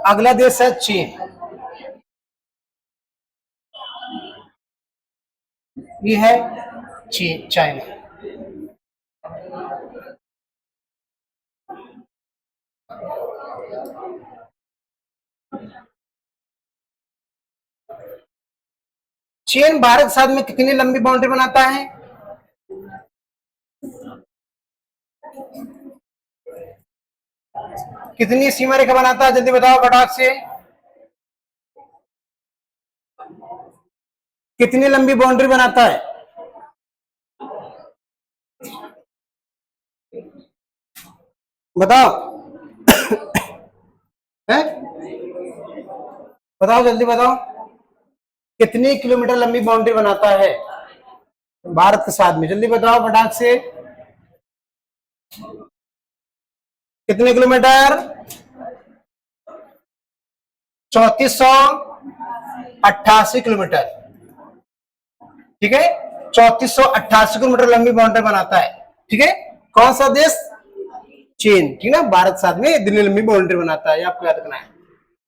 अगला देश है चीन। ये है चीन, चाइना। चीन भारत के साथ में कितनी लंबी बाउंड्री बनाता है? कितनी सीमा रेखा बनाता है? जल्दी बताओ फटाक से। कितनी लंबी बाउंड्री बनाता है? बताओ। है? बताओ, जल्दी बताओ। कितनी किलोमीटर लंबी बाउंड्री बनाता है भारत के साथ में? जल्दी बताओ फटाक से। कितने किलोमीटर? 3488 किलोमीटर, ठीक है। 3488 किलोमीटर लंबी बाउंड्री बनाता है, ठीक है। कौन सा देश? चीन, ठीक है। भारत के साथ में इतनी लंबी बाउंड्री बनाता है, ये आपको याद रखना है।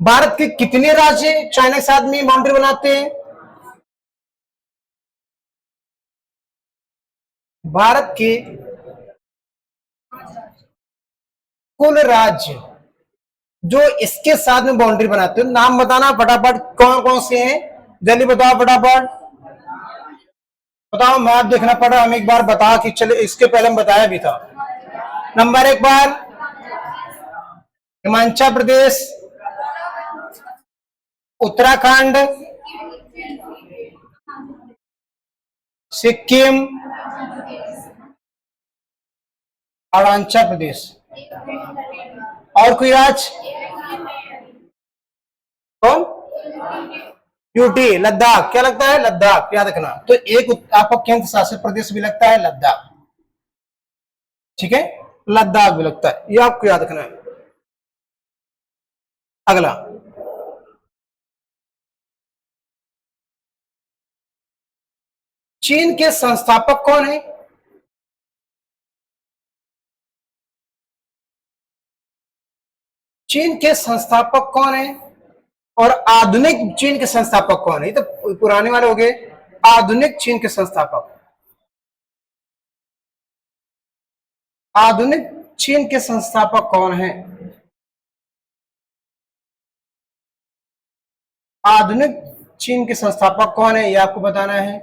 भारत के कितने राज्य चाइना के साथ में बाउंड्री बनाते हैं? भारत के कुल राज्य जो इसके साथ में बाउंड्री बनाते हैं, नाम बताना फटाफट, कौन कौन से हैं? जल्दी बताओ फटाफट बताओ। मैप देखना पड़ा, हम एक बार बता कि चले, इसके पहले हम बताया भी था। नंबर 1 बार हिमाचल प्रदेश, उत्तराखंड, सिक्किम, अरुणाचल प्रदेश। और कोई राज्य? कौन? यूटी, लद्दाख। क्या लगता है? लद्दाख, याद रखना। तो एक आपको केंद्र शासित प्रदेश भी लगता है लद्दाख, ठीक है। लद्दाख भी लगता है, ये आपको याद रखना है। अगला, चीन के संस्थापक कौन है? चीन के संस्थापक कौन है? और आधुनिक चीन के संस्थापक कौन है? ये तो पुराने वाले हो गए। आधुनिक चीन के संस्थापक, आधुनिक चीन के संस्थापक कौन है? आधुनिक चीन के संस्थापक कौन है, ये आपको बताना है।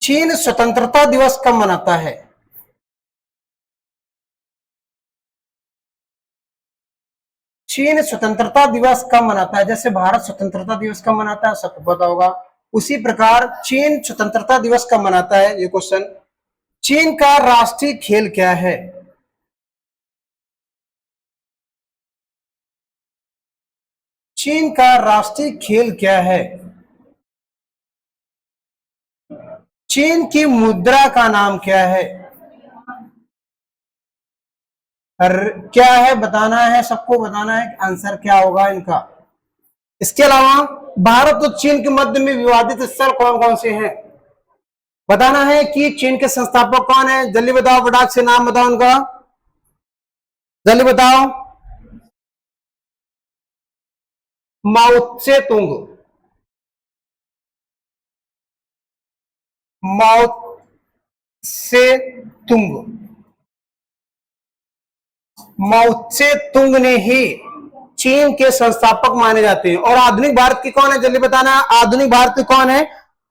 चीन स्वतंत्रता दिवस कब मनाता है? चीन स्वतंत्रता दिवस कब मनाता है? जैसे भारत स्वतंत्रता दिवस कब मनाता है सबको पता होगा, उसी प्रकार चीन स्वतंत्रता दिवस कब मनाता है, ये क्वेश्चन। चीन का राष्ट्रीय खेल क्या है? चीन का राष्ट्रीय खेल क्या है? चीन की मुद्रा का नाम क्या है? क्या है बताना है, सबको बताना है आंसर क्या होगा इनका। इसके अलावा भारत और चीन के मध्य में विवादित स्थल कौन कौन से हैं? बताना है कि चीन के संस्थापक कौन है, जल्दी बताओ, फटाक से नाम बताओ उनका, जल्दी बताओ। माओ से तुंग, माओ से तुंग, माओ से तुंग ने ही चीन के संस्थापक माने जाते हैं। और आधुनिक भारत की कौन है, जल्दी बताना है, आधुनिक भारत की कौन है?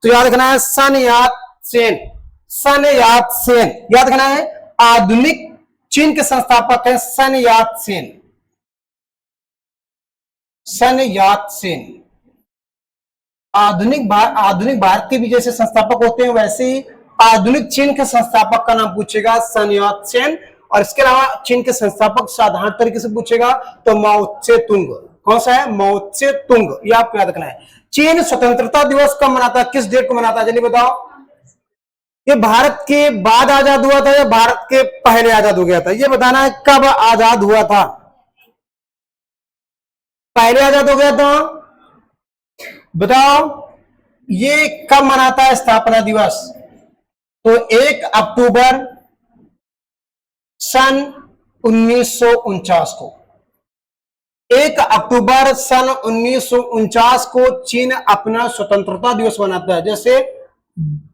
तो याद रखना है सन यात सेन, सन यात सेन याद रखना है। आधुनिक चीन के संस्थापक हैं सन यात सेन, सन यात सेन। आधुनिक भारत के भी जैसे संस्थापक होते हैं वैसे ही आधुनिक चीन के संस्थापक का नाम पूछेगा सन यात सेन। और इसके अलावा चीन के संस्थापक साधारण तरीके से पूछेगा तो माओ त्से तुंग। कौन सा है? माओ त्से तुंग, ये आपको याद रखना है। चीन स्वतंत्रता दिवस कब मनाता है, किस डेट को मनाता है, जल्दी बताओ। ये भारत के बाद आजाद हुआ था या भारत के पहले आजाद हो गया था, ये बताना है। कब आजाद हुआ था? पहले आजाद हो गया था, बताओ। ये कब मनाता है स्थापना दिवस? तो 1 अक्टूबर सन 1949 को, 1 अक्टूबर सन 1949 को चीन अपना स्वतंत्रता दिवस मनाता है। जैसे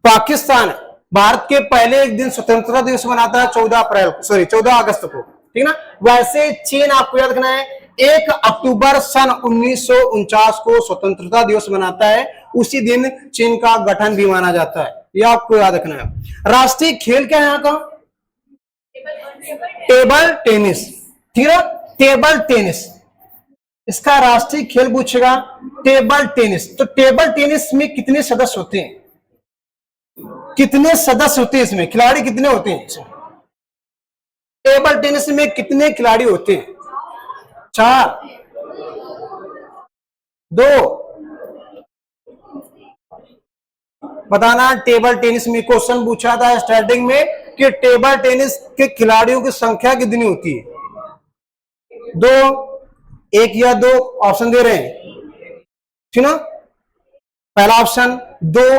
पाकिस्तान भारत के पहले एक दिन स्वतंत्रता दिवस मनाता है 14 अगस्त को, ठीक ना। वैसे चीन आपको याद रखना है 1 अक्टूबर सन 1949 को स्वतंत्रता दिवस मनाता है। उसी दिन चीन का गठन भी माना जाता है, यह आपको याद रखना है। राष्ट्रीय खेल क्या है यहाँ का? टेबल टेनिस, ठीक है, टेबल टेनिस इसका राष्ट्रीय खेल पूछेगा, टेबल टेनिस। तो टेबल टेनिस में कितने सदस्य होते हैं, कितने सदस्य होते हैं इसमें, खिलाड़ी कितने होते हैं इसमें? टेबल टेनिस में कितने खिलाड़ी होते हैं? 4, 2, बताना। टेबल टेनिस में क्वेश्चन पूछा था स्टार्टिंग में कि टेबल टेनिस के खिलाड़ियों की संख्या कितनी होती है? 2, 1 या 2 ऑप्शन दे रहे हैं, ठीक ना। पहला ऑप्शन 2,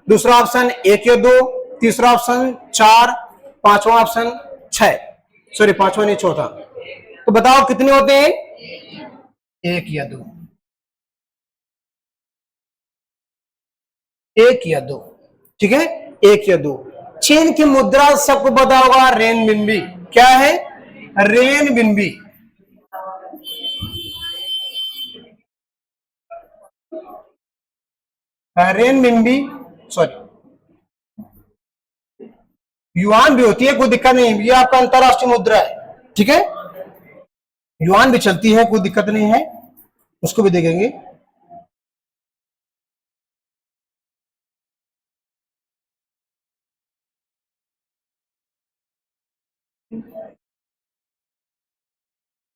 दूसरा ऑप्शन 1 या 2, तीसरा ऑप्शन 4, पांचवा ऑप्शन 6, सॉरी पांचवा नहीं चौथा। तो बताओ कितने होते हैं? 1 या 2, 1 या 2, ठीक है, 1 या 2। चीन की मुद्रा सबको पता होगा रेनबिन्बी, क्या है? रेनबिन्बी। रेनबिन्बी, सॉरी युआन भी होती है, कोई दिक्कत नहीं, ये आपका अंतरराष्ट्रीय मुद्रा है, ठीक है। युआन भी चलती है, कोई दिक्कत नहीं है, उसको भी देखेंगे।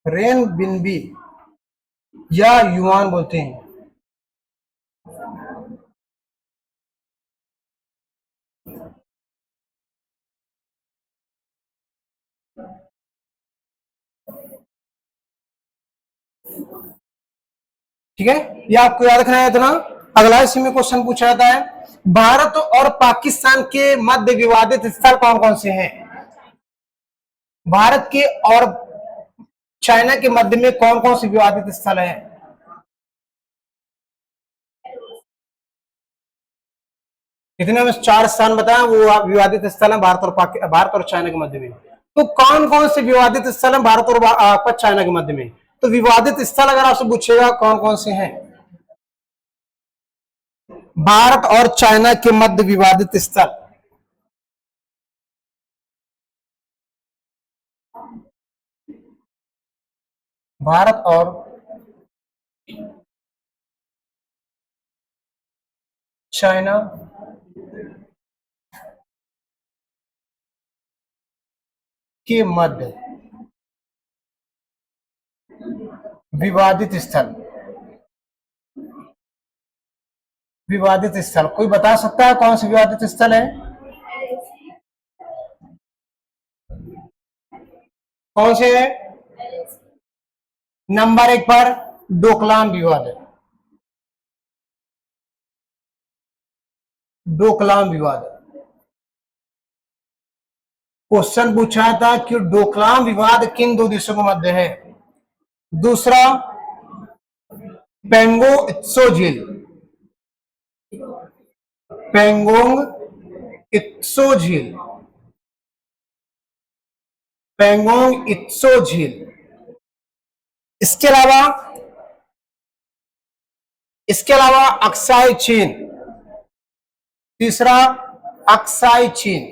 रेनबिन्बी या युआन बोलते हैं। ठीक है, ये आपको याद रखना है इतना। अगला इसी में क्वेश्चन पूछा जाता है, भारत और पाकिस्तान के मध्य विवादित स्थल कौन कौन से हैं? भारत के और चाइना के मध्य में कौन कौन से विवादित स्थल हैं? इतने में 4 स्थान बताएं वो विवादित स्थल है भारत और चाइना के मध्य में। तो कौन कौन से विवादित स्थल है भारत और चाइना के मध्य में? तो विवादित स्थल अगर आपसे पूछेगा कौन कौन से हैं, भारत और चाइना के मध्य विवादित स्थल। भारत और चाइना के मध्य विवादित स्थल। विवादित स्थल कोई बता सकता है कौन सा विवादित स्थल है? कौन से है? नंबर 1 पर डोकलाम विवाद है। डोकलाम विवाद क्वेश्चन पूछा था कि डोकलाम विवाद किन दो देशों के मध्य है। दूसरा पेंगो इत्सो झील। पेंगोंग इत्सो झील। पेंगोंग इत्सो झील। इसके अलावा अक्साई चीन। तीसरा अक्साई चीन।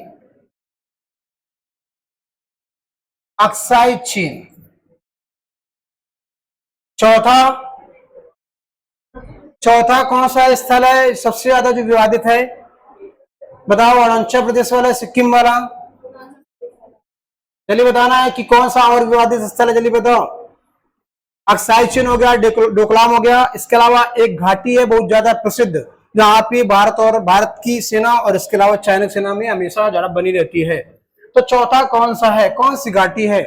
अक्साई चीन। चौथा कौन सा स्थल है सबसे ज्यादा जो विवादित है? बताओ। अरुणाचल प्रदेश वाला, सिक्किम वाला? जल्दी बताना है कि कौन सा और विवादित स्थल है, जल्दी बताओ। अक्साई चीन हो गया, डोकलाम हो गया। इसके अलावा एक घाटी है बहुत ज्यादा प्रसिद्ध, जहां पे भारत की सेना और इसके अलावा चाइना की सेना में हमेशा ज्यादा बनी रहती है। तो चौथा कौन सा है, कौन सी घाटी है?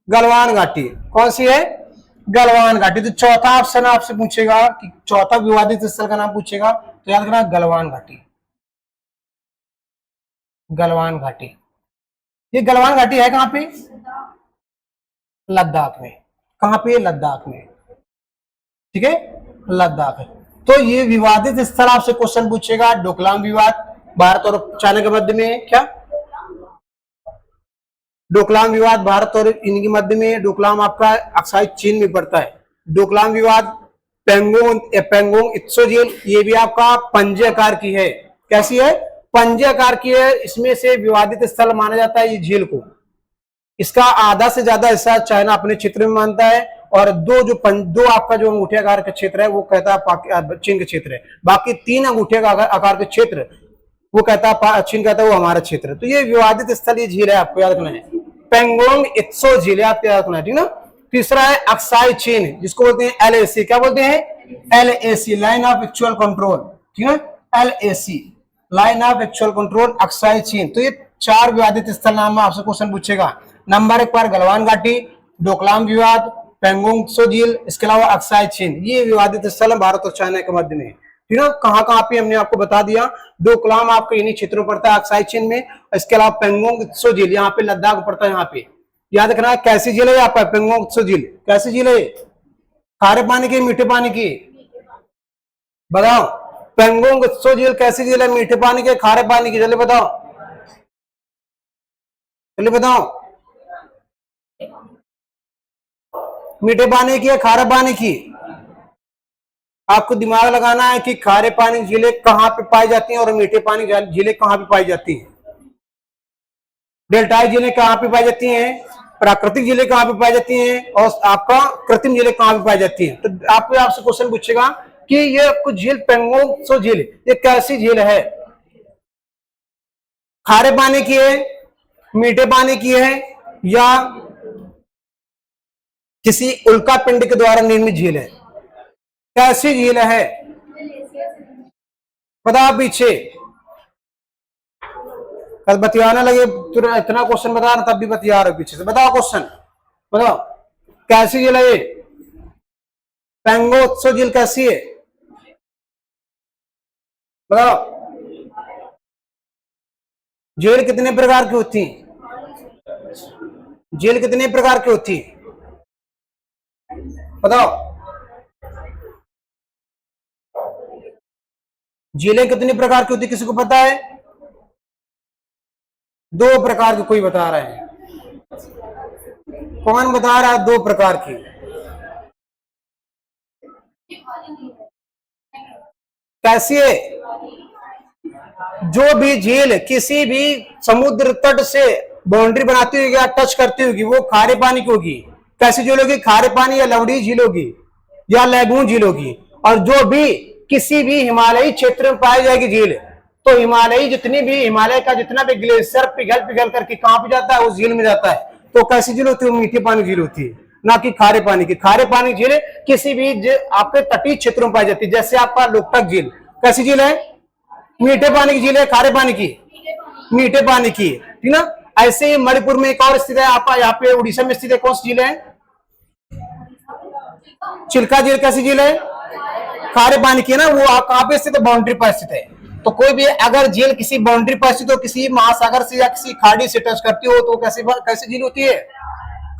गलवान घाटी। कौन सी है? गलवान घाटी। तो चौथा ऑप्शन आपसे पूछेगा कि चौथा विवादित स्थल का नाम पूछेगा तो याद रखना गलवान घाटी। गलवान घाटी। ये गलवान घाटी है कहां पे? लद्दाख में। कहां पे? लद्दाख में। ठीक है, लद्दाख है। तो ये विवादित स्थल आपसे क्वेश्चन पूछेगा। डोकलाम विवाद भारत और चाइना के मध्य में। क्या? डोकलाम विवाद भारत और इनके मध्य में। डोकलाम आपका अक्साई चीन में पड़ता है। डोकलाम विवाद पेंगोंग इत्सो झील, ये भी आपका पंजे आकार की है। कैसी है? पंजे आकार की है। इसमें से विवादित स्थल माना जाता है ये झील को। इसका आधा से ज्यादा हिस्सा चाइना अपने क्षेत्र में मानता है, और दो आपका जो अंगूठे आकार का क्षेत्र है वो कहता है चीन का क्षेत्र है। बाकी 3 अंगूठे आकार के क्षेत्र वो कहता है चीन कहता है वो हमारा क्षेत्र है। तो ये विवादित स्थल ये झील है, आपको याद रखना है। पेंगोंग इत्सो झील आपको याद रखना है, ठीक ना। तीसरा है अक्साई चीन, जिसको बोलते हैं एलएसी। क्या बोलते हैं? LAC, line of actual control. ठीक है, LAC, line of actual control, Aksai चीन। तो ये 4 विवादित स्थल नाम में आपसे क्वेश्चन पूछेगा। नंबर 1 पर गलवान घाटी, डोकलाम विवाद, पेंगोंग इत्सो झील, इसके अलावा अक्साई चीन। ये विवादित स्थल है भारत और चाइना के मध्य में। ठीक है, कहां पे हमने आपको बता दिया। डोकलाम आपका इन्हीं क्षेत्रों में पड़ता है, अक्साई चीन में। इसके अलावा पेंगोंग इत्सो झील यहाँ पे लद्दाख पड़ता है। यहाँ पे याद रखना है। कैसी झील है यहाँ पर? पेंगोंग इत्सो झील। कैसी झील है? खारे पानी की, मीठे पानी की? बताओ। पेंगोंग इत्सो झील कैसी झील है? मीठे पानी के, खारे पानी की? जल्दी बताओ, जल्दी बताओ। मीठे पानी की या खारे पानी की? आपको दिमाग लगाना है कि खारे पानी झीलें कहां पे पाई जाती हैं और मीठे पानी झीलें कहां पे पाई जाती हैं। डेल्टाई झीलें कहां पे पाई जाती हैं, प्राकृतिक झीलें कहां पे पाई जाती हैं, और आपका कृत्रिम झीलें कहां पे पाई जाती हैं। तो आपसे क्वेश्चन पूछेगा कि ये आपको झील पेंगोंग इत्सो झील ये कैसी झील है? खारे पानी की है, मीठे पानी की है, या किसी उल्का पिंड के द्वारा निर्मित झील है? कैसी झील है? बताओ पीछे। कल बतियाने लगे इतना क्वेश्चन बता रहा तब भी बतिया रहे पीछे से। बताओ क्वेश्चन, बताओ कैसी झील है ये? पेंगोंग इत्सो झील कैसी है? बताओ। झील कितने प्रकार की होती है? झील कितने प्रकार की होती है? बताओ। झीलें कितनी प्रकार की होती है, किसी को पता है? 2 प्रकार की। कोई बता रहे हैं? कौन बता रहा है 2 प्रकार की? कैसी है? जो भी झील किसी भी समुद्र तट से बाउंड्री बनाती होगी या टच करती होगी वो खारे पानी की होगी। कैसी झील होगी? खारे पानी या लवड़ी झील होगी या लैगून झील होगी। और जो भी किसी भी हिमालयी क्षेत्र में पाई जाएगी झील, तो हिमालयी जितनी भी हिमालय का जितना भी ग्लेशियर पिघल पिघल करके कहां पे जाता है? उस झील में जाता है। तो कैसी झील होती है? मीठे पानी झील होती है, ना कि खारे पानी की। खारे पानी झील किसी भी आपके तटीय क्षेत्रों में पाई जाती है। जैसे आपका लोकटक झील कैसी झील है? मीठे पानी की झील है, खारे पानी की? मीठे पानी की, ठीक ना। ऐसे ही मणिपुर में एक और स्थित है, आपका यहाँ पे उड़ीसा में स्थित है, कौन सी झील है? चिल्का झील कैसी झील है? खारे पानी की है ना। वो कहां पे स्थित है? बाउंड्री पर स्थित है। तो कोई भी अगर झील किसी बाउंड्री पर स्थित हो, किसी महासागर से या किसी खाड़ी से टच करती हो, तो कैसी झील होती है?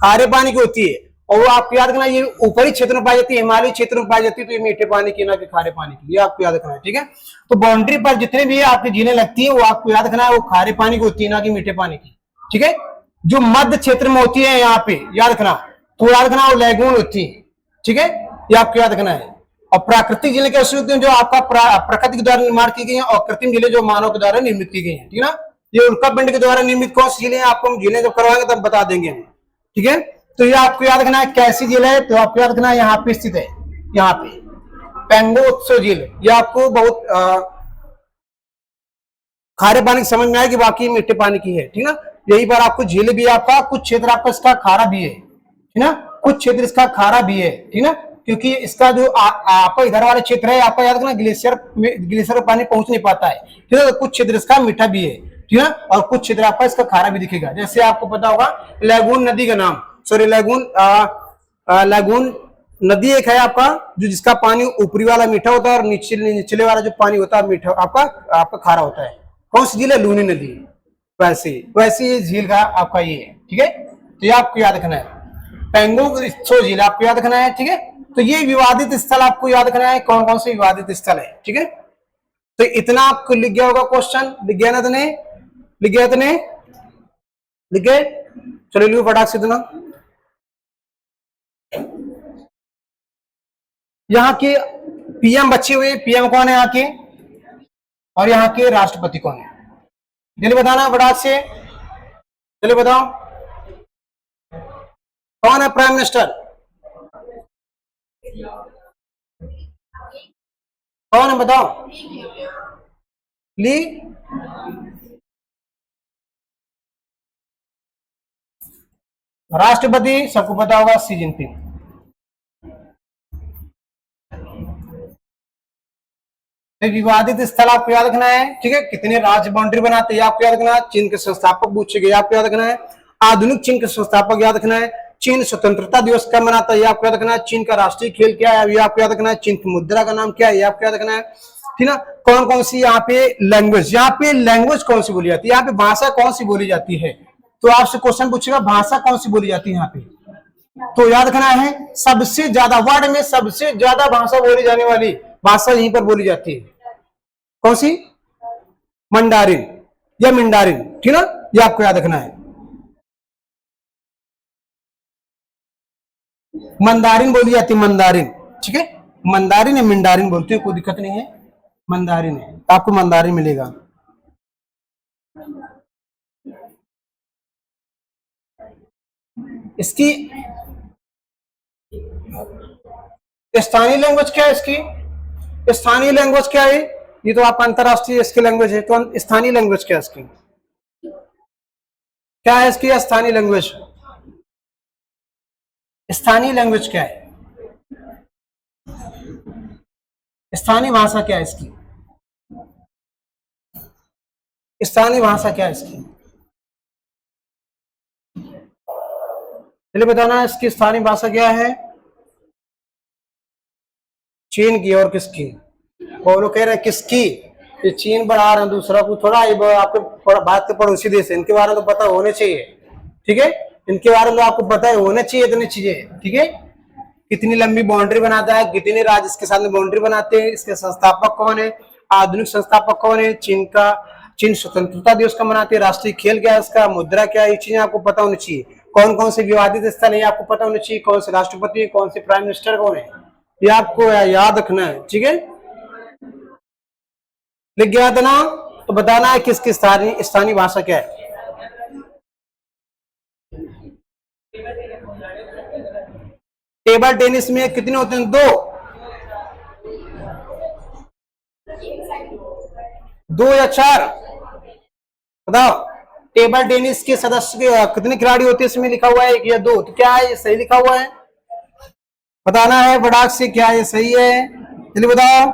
खारे पानी की होती है। और वो आपको याद रखना, ये ऊपरी क्षेत्र में पाई जाती है, हिमालयी क्षेत्र में पाई जाती है, तो ये मीठे पानी की ना कि खारे पानी की, ये आपको याद रखना है, ठीक है। तो बाउंड्री पर जितने भी आपकी झीलें लगती है वो आपको याद रखना है वो खारे पानी की होती है, ना कि मीठे पानी की, ठीक है। जो मध्य क्षेत्र में होती है यहाँ पे याद रखना, तो याद रखना वो लैगून होती है, ठीक है, ये आपको याद रखना है। और प्राकृतिक झीलें कैसी होती हैं? जो आपका प्रकृति के द्वारा निर्माण की गई है, और कृत्रिम झीलें जो मानव के द्वारा निर्मित की गई है, ठीक है ना। ये उल्कापिंड के द्वारा निर्मित कौन सी झीलें? आपको हम झीलें जब करवाएंगे तब बता देंगे, ठीक है। तो ये आपको याद रखना है कैसी झील है, तो आपको याद रखना है यहाँ पे स्थित है, यहाँ पे पेंगोत्सो झील। ये आपको बहुत खारे पानी की समझ में आएगी, बाकी मीठे पानी की है, ठीक ना। यही पर आपको झील भी है, आपका कुछ क्षेत्र आपका इसका खारा भी है, ठीक ना, कुछ क्षेत्र इसका खारा भी है, ठीक ना, क्योंकि इसका जो आपका इधर वाला क्षेत्र है, आपका याद रखना ग्लेशियर पानी पहुंच नहीं पाता है, ठीक है। कुछ क्षेत्र इसका मीठा भी है, ठीक है, और कुछ क्षेत्र आपका इसका खारा भी दिखेगा। जैसे आपको पता होगा लैगून नदी का नाम, सॉरी लैगून नदी एक है आपका, जो जिसका पानी ऊपरी वाला मीठा होता है और निचले वाला जो पानी होता है मीठा आपका खारा होता है। कौन सी झील है? लूनी नदी। वैसे झील का आपका ये है, ठीक है। तो ये आपको याद रखना है, पेंगोत्सो झील आपको याद रखना है, ठीक है। तो ये विवादित स्थल आपको याद रखना है, कौन कौन से विवादित स्थल है, ठीक है। तो इतना आपको लिख गया होगा, क्वेश्चन लिख गया ना तने? लिख गया तने? लिख गए? चलो लिखो फटाक से इतना। यहाँ के पीएम बचे हुए, पीएम कौन है यहाँ के, और यहाँ के राष्ट्रपति कौन है? जल्दी बताना फटाक से, चलिए बताओ कौन है प्राइम मिनिस्टर? कौन है बताओ? ली। राष्ट्रपति सबको पता होगा, शी जिनपिंग। विवादित स्थल आपको याद रखना है, ठीक है। कितने राज्य बाउंड्री बनाते हैं आपको याद रखना है। चीन के संस्थापक पूछे गए, आपको याद रखना है। आधुनिक चीन के संस्थापक याद रखना है। चीन स्वतंत्रता दिवस कब मनाता है, ये आपको याद रखना है। चीन का राष्ट्रीय खेल क्या है, ये आपको याद रखना है। चीन की मुद्रा का नाम क्या है, ये आपको याद रखना है, ठीक ना। कौन कौन सी यहाँ पे लैंग्वेज, यहाँ पे लैंग्वेज कौन सी बोली जाती है, यहाँ पे भाषा कौन सी बोली जाती है। तो आपसे क्वेश्चन पूछेगा भाषा कौन सी बोली जाती है यहाँ पे, तो याद रखना है सबसे ज्यादा वर्ल्ड में सबसे ज्यादा भाषा बोली जाने वाली भाषा यहीं पर बोली जाती है। कौन सी? मंडारिन या मिंडारिन, ठीक ना, ये आपको याद रखना है। मंदारिन बोली जाती है, मंदारिन, ठीक है। मंदारिन या मिंडारिन बोलते हैं, कोई दिक्कत नहीं है। मंदारिन है, आपको मंदारिन मिलेगा। इसकी स्थानीय लैंग्वेज क्या है? इसकी स्थानीय लैंग्वेज क्या है? ये तो आपका अंतरराष्ट्रीय इसकी लैंग्वेज है, तो स्थानीय लैंग्वेज क्या है इसकी? क्या है इसकी स्थानीय लैंग्वेज? स्थानीय लैंग्वेज क्या है? स्थानीय भाषा क्या है इसकी? स्थानीय भाषा क्या है इसकी? चलिए बताना इसकी स्थानीय भाषा क्या है? चीन की, और किसकी? और लोग कह रहे हैं किसकी? ये चीन बढ़ा रहे हैं, दूसरा कोई थोड़ा, आपके बात के पड़ोसी देश है, इनके बारे में तो पता होने चाहिए, ठीक है। इनके बारे में आपको पता है होने चाहिए इतनी चीजें, ठीक है। कितनी लंबी बाउंड्री बनाता है, कितने राज्य इसके साथ में बाउंड्री बनाते हैं, इसके संस्थापक कौन है, आधुनिक संस्थापक कौन है, चीन स्वतंत्रता दिवस का मनाते हैं, राष्ट्रीय खेल क्या है इसका, मुद्रा क्या है, ये चीजें आपको पता होनी चाहिए। कौन कौन से विवादित स्थल है आपको पता होना चाहिए, कौन से राष्ट्रपति, कौन से प्राइम मिनिस्टर कौन है, ये आपको याद रखना है, ठीक है। लिख गया था ना? तो बताना है किसकी स्थानीय भाषा क्या है। टेबल टेनिस में कितने होते हैं? दो। दो या चार? बताओ। टेबल टेनिस के सदस्य कितने खिलाड़ी होते हैं इसमें लिखा हुआ है, एक या दो? तो क्या है ये सही लिखा हुआ है? बताना है बड़ाक से क्या ये सही है। चलिए बताओ,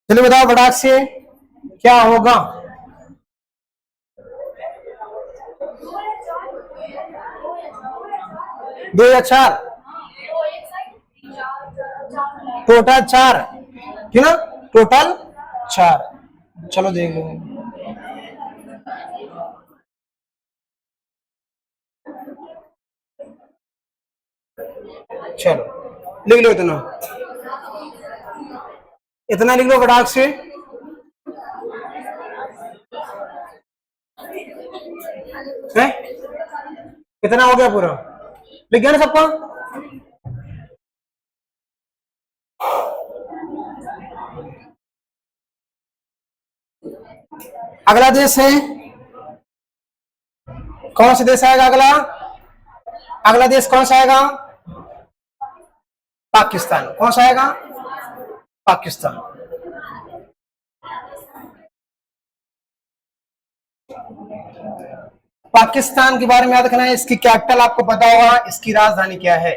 चलिए बताओ बड़ाक से क्या होगा। दो या चार? टोटल चार, ठीक ना? टोटल चार। चलो देख लो। चलो लिख लो इतना, इतना लिख लो फटाक से। है कितना हो गया पूरा? लिख गया ना सबका? अगला देश है कौन सा देश आएगा अगला? अगला देश कौन सा आएगा? पाकिस्तान। कौन सा आएगा? पाकिस्तान। पाकिस्तान के बारे में याद रखना है, इसकी कैपिटल आपको पता होगा, इसकी राजधानी क्या है?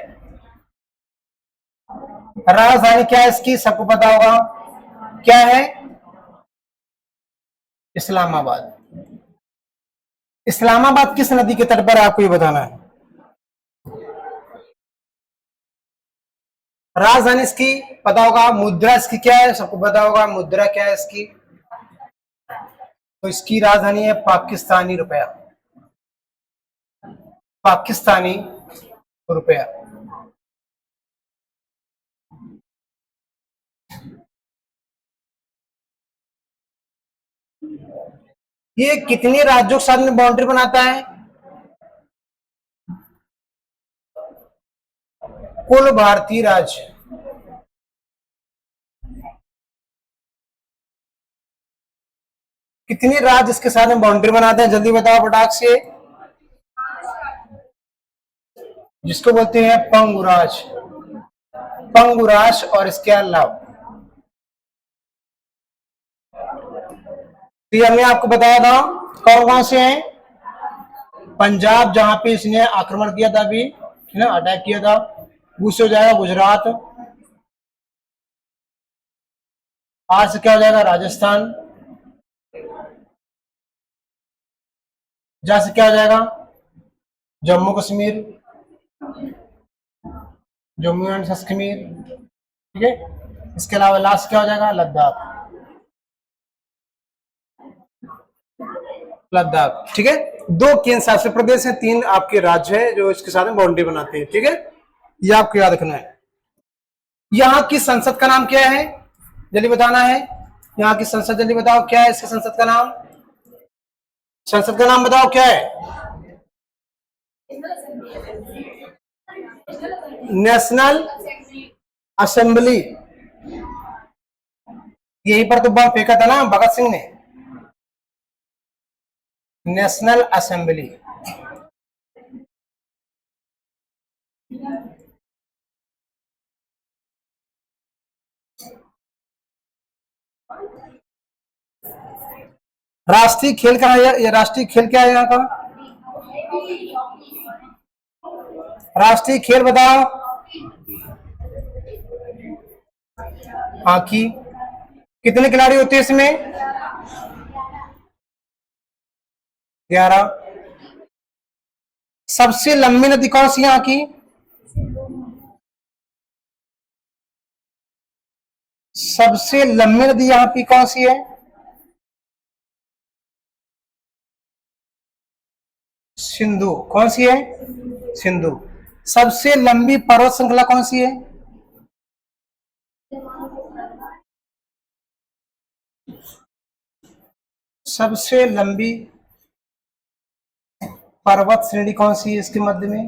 राजधानी क्या है इसकी? सबको पता होगा क्या है? इस्लामाबाद। इस्लामाबाद किस नदी के तट पर है आपको ये बताना है। राजधानी इसकी पता होगा। मुद्रा इसकी क्या है? सबको पता होगा मुद्रा क्या है इसकी। तो इसकी राजधानी है पाकिस्तानी रुपया। पाकिस्तानी रुपया। ये कितने राज्यों के साथ में बाउंड्री बनाता है? कुल भारतीय राज्य। कितने राज्य इसके साथ में बाउंड्री बनाते हैं? जल्दी बताओ फटाक से। जिसको बोलते हैं पंगुराज। पंगुराज। और इसके अलावा तो ये हमने आपको बताया था कौन कौन से हैं। पंजाब जहां पे इसने आक्रमण किया था अभी, है ना, अटैक किया था। दूसरे हो जाएगा गुजरात। आज से क्या हो जाएगा? राजस्थान। जहां से क्या हो जाएगा? जम्मू कश्मीर। जम्मू एंड कश्मीर, ठीक है। इसके अलावा लास्ट क्या हो जाएगा? लद्दाख। लद्दाख, ठीक है। दो केंद्र शासित प्रदेश हैं, तीन आपके राज्य हैं जो इसके साथ में बाउंड्री बनाते हैं, ठीक है। ये आपको याद रखना है। यहाँ की संसद का नाम क्या है? जल्दी बताना है। यहाँ की संसद जल्दी बताओ क्या है इसकी संसद का नाम? संसद का नाम बताओ क्या है? National assembly. यहीं पर तो बम फेंका था ना भगत सिंह ने। National assembly. राष्ट्रीय खेल कहाँ है? ये राष्ट्रीय खेल क्या है यहाँ का? राष्ट्रीय खेल बताओ। हॉकी। कितने खिलाड़ी होते हैं इसमें? 11। सबसे लंबी नदी कौन सी है यहाँ की? सबसे लंबी नदी यहाँ की कौन सी है? सिंधु। कौन सी है? सिंधु। सबसे लंबी पर्वत श्रृंखला कौन सी है? सबसे लंबी पर्वत श्रेणी कौन सी है इसके मध्य में?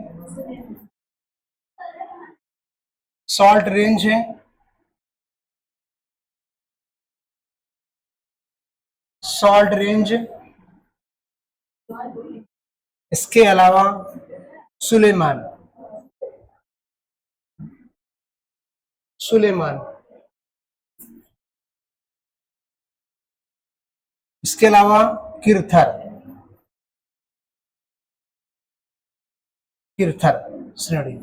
सॉल्ट रेंज है। सॉल्ट रेंज, इसके अलावा सुलेमान, सुलेमान, इसके अलावा किरथर, किरथर श्रेणी,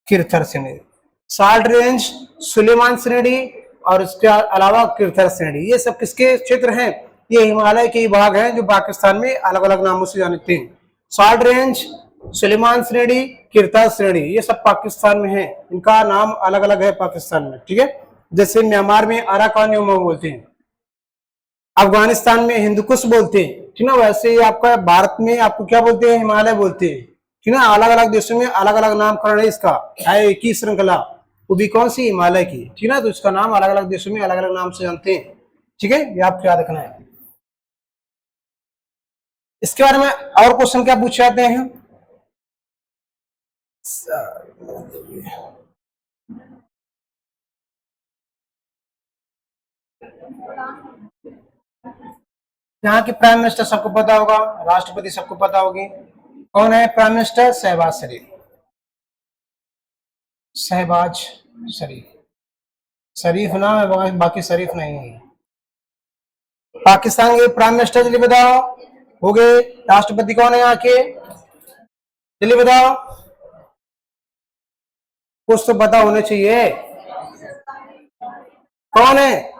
किरथर श्रेणी, सॉल्ट रेंज, सुलेमान श्रेणी और इसके अलावा किरथर श्रेणी, ये सब किसके क्षेत्र हैं? ये हिमालय के भाग हैं जो पाकिस्तान में अलग अलग नामों से जानते हैं। सॉल्ट रेंज, सुलेमान श्रेणी, किरथर श्रेणी, ये सब पाकिस्तान में है, इनका नाम अलग अलग है पाकिस्तान में, ठीक है। जैसे म्यांमार में अराकान योमा बोलते हैं, अफगानिस्तान में हिंदुकुश बोलते हैं, ठीक ना। वैसे ही आपका भारत में आपको क्या बोलते हैं? हिमालय बोलते हैं, ठीक ना। अलग अलग देशों में अलग अलग नामकरण है इसका, है एक ही श्रृंखला, वो भी कौन सी? हिमालय की, ठीक ना। तो इसका नाम अलग अलग देशों में अलग अलग नाम से जानते हैं, ठीक है, ये आपको याद रखना है। इसके बारे में और क्वेश्चन क्या पूछे जाते हैं? यहाँ के प्राइम मिनिस्टर सबको पता होगा, राष्ट्रपति सबको पता होगी। कौन है प्राइम मिनिस्टर? शहबाज शरीफ, शहबाज शरीफ, शरीफ नाम है, बाकी शरीफ नहीं है। पाकिस्तान के प्राइम मिनिस्टर जल्दी बताओ, हो गए। राष्ट्रपति कौन है यहाँ के? जल्दी बताओ, कुछ तो पता होने चाहिए। कौन है?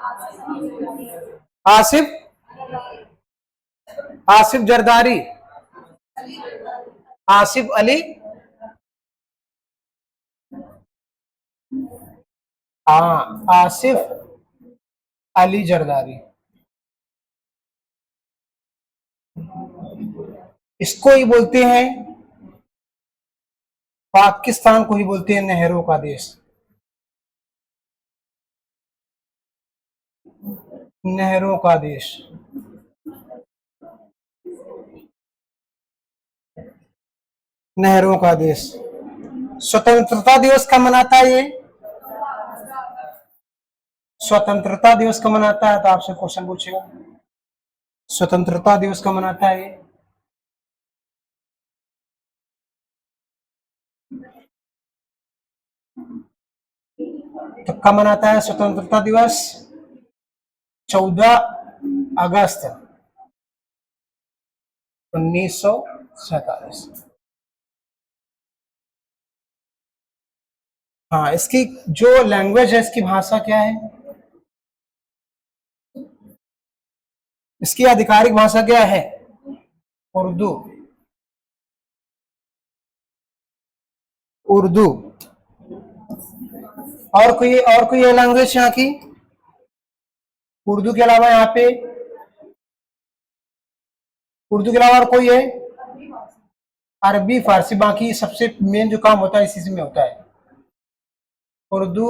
आसिफ, आसिफ जरदारी, आसिफ अली, हाँ आसिफ अली जरदारी। इसको ही बोलते हैं, पाकिस्तान को ही बोलते हैं नहरों का देश, नहरों का देश, नहरों का देश। स्वतंत्रता दिवस कब मनाता है ये? स्वतंत्रता दिवस कब मनाता है? तो आपसे क्वेश्चन पूछेगा, स्वतंत्रता दिवस कब मनाता है ये? तो कब मनाता है स्वतंत्रता दिवस? 14 अगस्त 1947। हाँ, इसकी जो लैंग्वेज है, इसकी भाषा क्या है? इसकी आधिकारिक भाषा क्या है? उर्दू, उर्दू। और कोई है लैंग्वेज यहाँ की? उर्दू के अलावा यहाँ पे, उर्दू के अलावा और कोई है? अरबी, फारसी, बाकी सबसे मेन जो काम होता है इसी में होता है, उर्दू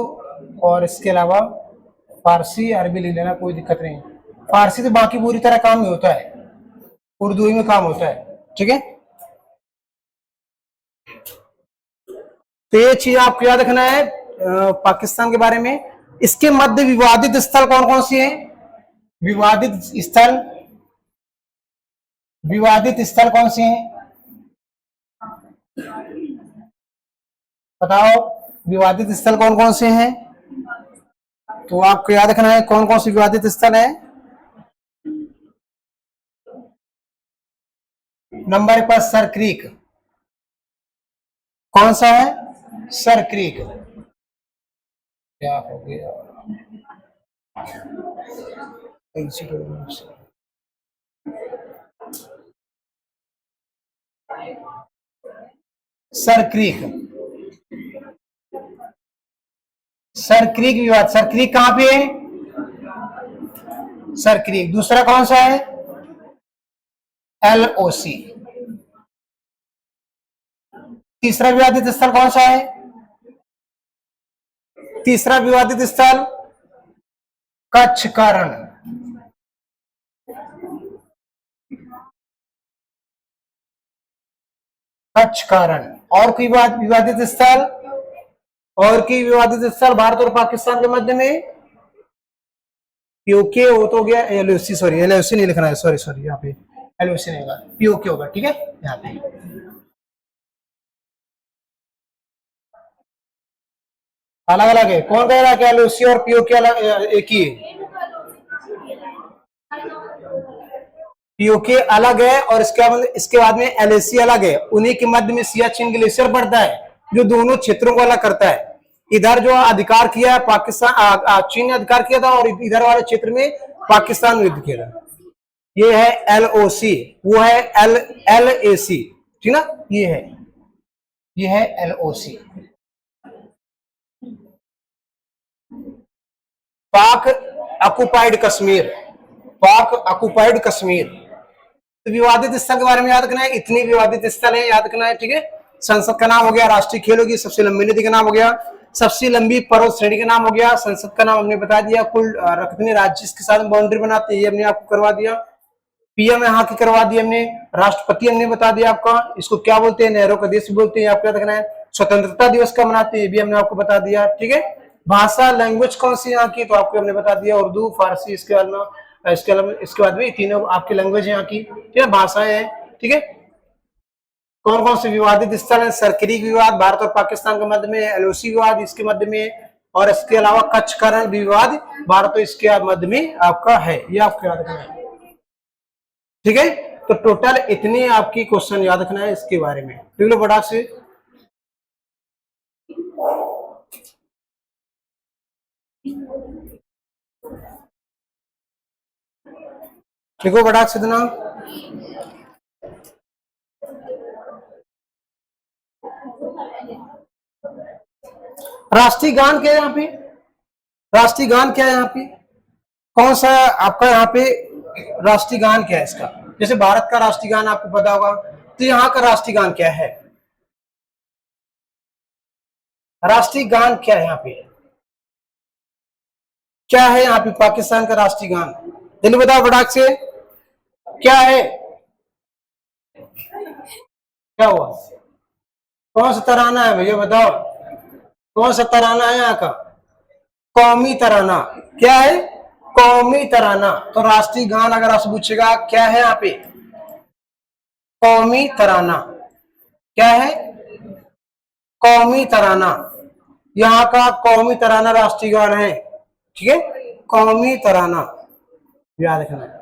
और इसके अलावा फारसी, अरबी ले लेना, कोई दिक्कत नहीं। फारसी तो बाकी पूरी तरह काम ही होता है, उर्दू ही में काम होता है, ठीक है। तो ये चीज आपको याद रखना है पाकिस्तान के बारे में। इसके मध्य विवादित स्थल कौन कौन से हैं? विवादित स्थल, विवादित स्थल कौन से हैं? बताओ, विवादित स्थल कौन कौन से हैं? तो आपको याद रखना है कौन कौन से विवादित स्थल है। नंबर पर सर क्रीक, कौन सा है? Sir creek. क्या हो गया? सर क्रीक, सर क्रीक विवाद, सर क्रीक कहां पे है? Sir creek. दूसरा कौन सा है? LOC। तीसरा विवादित स्थल कौन सा है? तीसरा विवादित स्थल कच्छ का रण, कच्छ का रण। और कोई विवादित स्थल, और कोई विवादित स्थल भारत और पाकिस्तान के मध्य में? पीओके वो तो हो गया, एलओसी, सॉरी एलओसी नहीं लिखना है, सॉरी सॉरी, यहाँ पे एलओसी नहीं होगा, पीओके होगा, ठीक है। यहाँ पे अलग अलग है, कौन कह रहा है कि एलओसी और पीओके अलग एक ही है? पीओके अलग है और इसके बाद में एलएसी अलग है। उन्हीं के मध्य में सियाचिन ग्लेशियर पड़ता है जो दोनों क्षेत्रों को अलग करता है। इधर जो अधिकार किया है पाकिस्तान, चीन ने अधिकार किया था, और इधर वाले क्षेत्र में पाकिस्तान ने युद्ध किया था। ये है एलओसी, वो है एल ए सी, ठीक ना। ये है एलओसी। पाक ऑक्युपाइड कश्मीर, पाक ऑक्युपाइड कश्मीर। तो विवादित स्थल के बारे में याद रखना है, इतनी विवादित स्थल है, याद रखना है, ठीक है। संसद का नाम हो गया, राष्ट्रीय खेल होगी, सबसे लंबी नदी का नाम हो गया, सबसे लंबी पर्वत श्रेणी का नाम हो गया, संसद का नाम हमने बता दिया, कुल कितने राज्य इसके साथ बाउंड्री बनाते हैं ये हमने आपको करवा दिया, पीएम यहाँ की करवा दी हमने, राष्ट्रपति हमने बता दिया आपका, इसको क्या बोलते हैं, नेहरू का देश बोलते हैं, आपको याद रखना है। स्वतंत्रता दिवस कब मनाते हैं ये भी हमने आपको बता दिया, ठीक है। भाषा लैंग्वेज कौन सी यहाँ की, तो आपको हमने बता दिया उर्दू, फारसी, इसके बाद में तीनों आपकी लैंग्वेज यहाँ की, ठीक है, भाषाएं हैं, ठीक है। कौन कौन से विवादित स्थल है, सरकरी विवाद भारत और पाकिस्तान के मध्य में, एलओसी विवाद इसके मध्य में, और इसके अलावा कच्छ का रण विवाद भारत और इसके मध्य में आपका है, ये आपको याद रखना है, ठीक है। तो टोटल इतने आपकी क्वेश्चन याद रखना है इसके बारे में, ठीक है बड़ा से। ठीक हो बड़ा से इतना। राष्ट्रीय गान क्या है यहाँ पे, राष्ट्रीय गान क्या है यहाँ पे, कौन सा आपका यहाँ पे राष्ट्रीय गान क्या है इसका? जैसे भारत का राष्ट्रीय गान आपको पता होगा, तो यहाँ का राष्ट्रीय गान क्या है? राष्ट्रीय गान क्या है यहाँ पे, क्या है यहाँ पे पाकिस्तान का राष्ट्रीय गान? जल्दी बताओ फटाक से, क्या है, क्या हुआ, कौन सा तराना है भैया बताओ, कौन सा तराना है यहाँ का? कौमी तराना, क्या है? कौमी तराना। तो राष्ट्रीय गान अगर आपसे पूछेगा क्या है यहाँ पे, कौमी तराना, क्या है? कौमी तराना, यहाँ का कौमी तराना राष्ट्रीय गान है, ठीक है। कौमी तराना याद रखना है,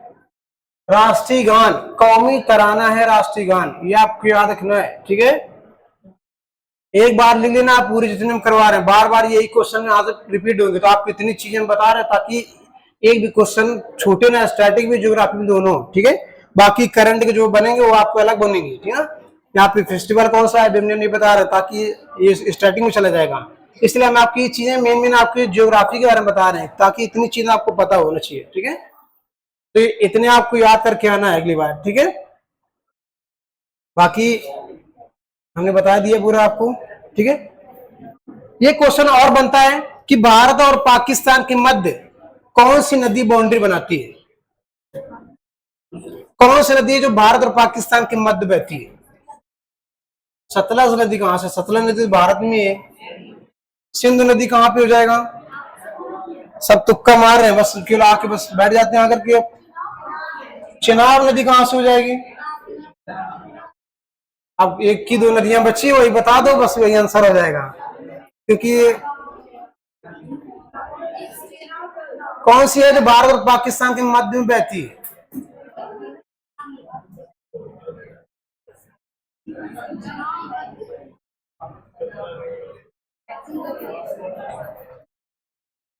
राष्ट्रीय गान कौमी तराना है, राष्ट्रीय गान, ये आपको याद रखना है, ठीक है। एक बार लिख लेना, आप पूरी जितने हम करवा रहे हैं बार बार यही क्वेश्चन यहाँ से रिपीट होंगे, तो आपको इतनी चीजें हम बता रहे हैं ताकि एक भी क्वेश्चन छूटे ना, स्टैटिक भी ज्योग्राफी भी दोनों, ठीक है। बाकी करंट के जो बनेंगे वो आपको अलग बनेंगे, ठीक है। यहाँ पे फेस्टिवल कौन सा है हमने नहीं बता रहे ताकि ये स्टार्टिंग में चला जाएगा, इसलिए हम आपकी चीजें मेन आपकी ज्योग्राफी के बारे में बता रहे हैं ताकि इतनी चीजें आपको पता होना चाहिए, ठीक है। तो इतने आपको याद करके आना है अगली बार, ठीक है। बाकी हमने बता दिया पूरा आपको, ठीक है। ये क्वेश्चन और बनता है कि भारत और पाकिस्तान के मध्य कौन सी नदी बाउंड्री बनाती है, कौन सी नदी है जो भारत और पाकिस्तान के मध्य बहती है? सतलज नदी कहां से, सतलज नदी भारत में है, सिंधु नदी कहां पे हो जाएगा? सब तुक्का मार रहे हैं बस, केवल आके बस बैठ जाते हैं आकर के। चिनाब नदी कहां से हो जाएगी? अब एक की दो नदियां बची, वही बता दो बस, वही आंसर हो जाएगा, क्योंकि कौन सी है जो भारत और पाकिस्तान के मध्य में बहती है?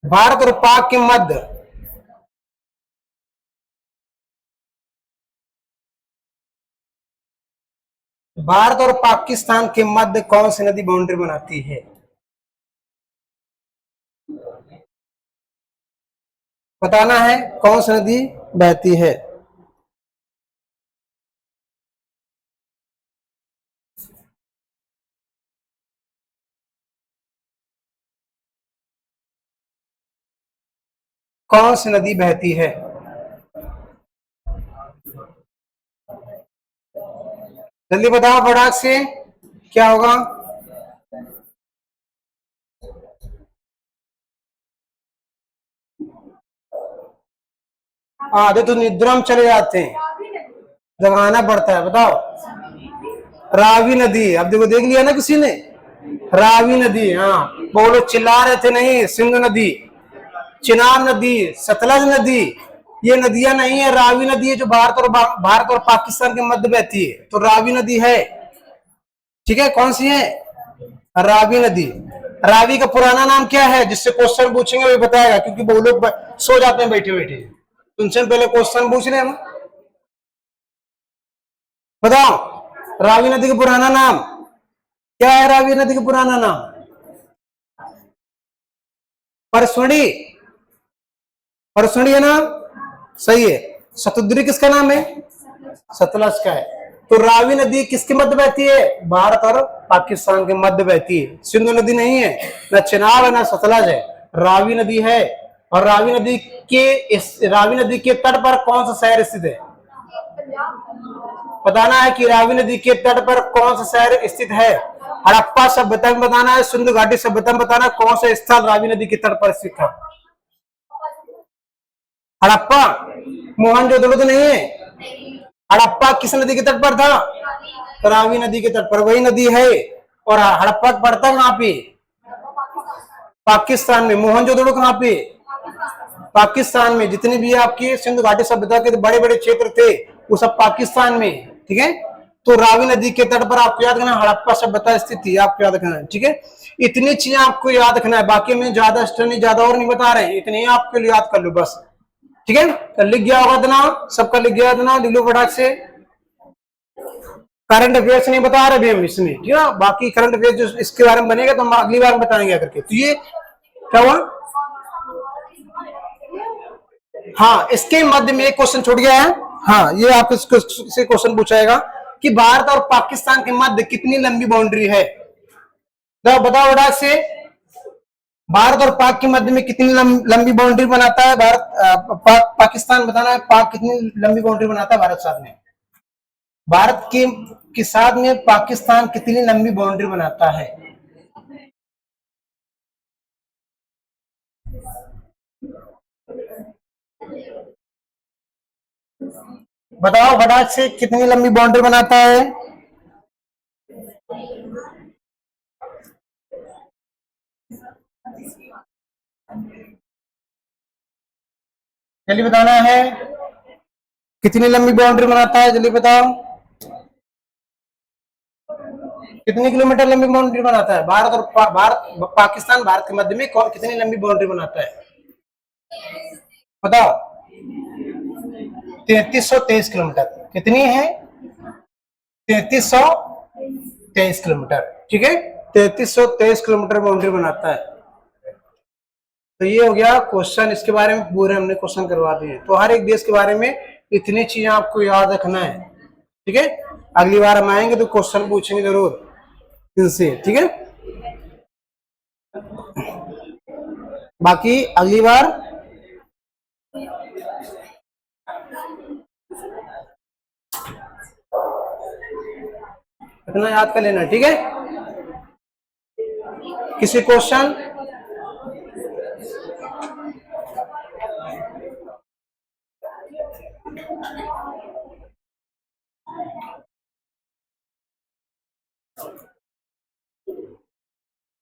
भारत और पाक के मध्य, भारत और पाकिस्तान के मध्य कौन सी नदी बाउंड्री बनाती है? बताना है कौन सी नदी बहती है। कौन सी नदी बहती है? जल्दी बताओ फटाक से, क्या होगा? आधे तो निद्रा में चले जाते हैं, जगाना पड़ता है। बताओ, रावी नदी। अब देखो, देख लिया ना किसी ने, रावी नदी। हाँ, बोलो, चिल्ला रहे थे नहीं। सिंधु नदी, चिनाब नदी, सतलज नदी, ये नदियां नहीं है। रावी नदी है जो भारत और पाकिस्तान के मध्य बहती है, तो रावी नदी है। ठीक है, कौन सी है? रावी नदी। रावी का पुराना नाम क्या है? जिससे क्वेश्चन पूछेंगे वही बताएगा, क्योंकि वो लोग सो जाते हैं बैठे बैठे। तुमसे पहले क्वेश्चन पूछ रहे हम। बताओ, रावी नदी का पुराना नाम क्या है? रावी नदी का पुराना नाम परसुड़ी। परसुड़ी है ना? सही है। शतुद्री किसका नाम है? सतलज का है। तो रावी नदी किसके मध्य बहती है? भारत और पाकिस्तान के मध्य बहती है। सिंधु नदी नहीं है, ना चिनाब है, ना सतलज है, रावी नदी है। और रावी नदी के तट पर कौन सा शहर स्थित है? बताना है कि रावी नदी के तट पर कौन सा शहर स्थित है। हड़प्पा सभ्यता में बताना है, सिंधु घाटी सभ्यता में बताना है कौन सा स्थल रावी नदी के तट पर स्थित है। हड़प्पा, मोहनजोदड़ो तो नहीं है। हड़प्पा किस नदी के तट पर था? रावी नदी के तट पर, वही नदी है। और हड़प्पा पड़ता कहां पे? पाकिस्तान में। मोहनजोदड़ो कहां पे? पाकिस्तान में। जितने भी आपकी सिंधु घाटी सभ्यता के बड़े बड़े क्षेत्र थे वो सब पाकिस्तान में। ठीक है, तो रावी नदी के तट पर आपको याद रखना हड़प्पा सभ्यता स्थित थी, आपको याद रखना है। ठीक है, इतनी चीजें आपको याद रखना है, बाकी में ज्यादा स्टडी ज्यादा और नहीं बता रहे हैं, इतने आपके लिए याद कर लो बस। ठीक है, तो लिख गया होगा इतना, सबका लिख गया इतना, लिख लो फटाक से। करंट अफेयर्स नहीं बता रहे अभी हम इसमें, ठीक है। बाकी करंट अफेयर जो इसके बारे में बनेगा तो हम अगली बार बताएंगे करके। तो ये क्या हुआ? हाँ, इसके मध्य में एक क्वेश्चन छूट गया है। हाँ, ये आपको से क्वेश्चन पूछाएगा कि भारत और पाकिस्तान के मध्य कितनी लंबी बाउंड्री है? तो बताओ फटाक से, भारत और पाक के मध्य में कितनी लंबी बाउंड्री बनाता है पाकिस्तान? बताना है पाक कितनी लंबी बाउंड्री बनाता है भारत साथ में। भारत के साथ में पाकिस्तान कितनी लंबी बाउंड्री बनाता है? बताओ फटाक से, कितनी लंबी बाउंड्री बनाता है? जल्दी बताना है, कितनी लंबी बाउंड्री बनाता है, जल्दी बताओ। कितने किलोमीटर लंबी बाउंड्री बनाता है भारत और पाकिस्तान भारत के मध्य में कितनी लंबी बाउंड्री बनाता है? बताओ। 3323 किलोमीटर। कितनी है? 3323 किलोमीटर। ठीक है, 3323 किलोमीटर बाउंड्री बनाता है। तो ये हो गया क्वेश्चन, इसके बारे में पूरे हमने क्वेश्चन करवा दिए। तो हर एक देश के बारे में इतनी चीजें आपको याद रखना है। ठीक है, अगली बार हम आएंगे तो क्वेश्चन पूछेंगे जरूर इनसे। ठीक है, बाकी अगली बार इतना याद कर लेना। ठीक है, किसी क्वेश्चन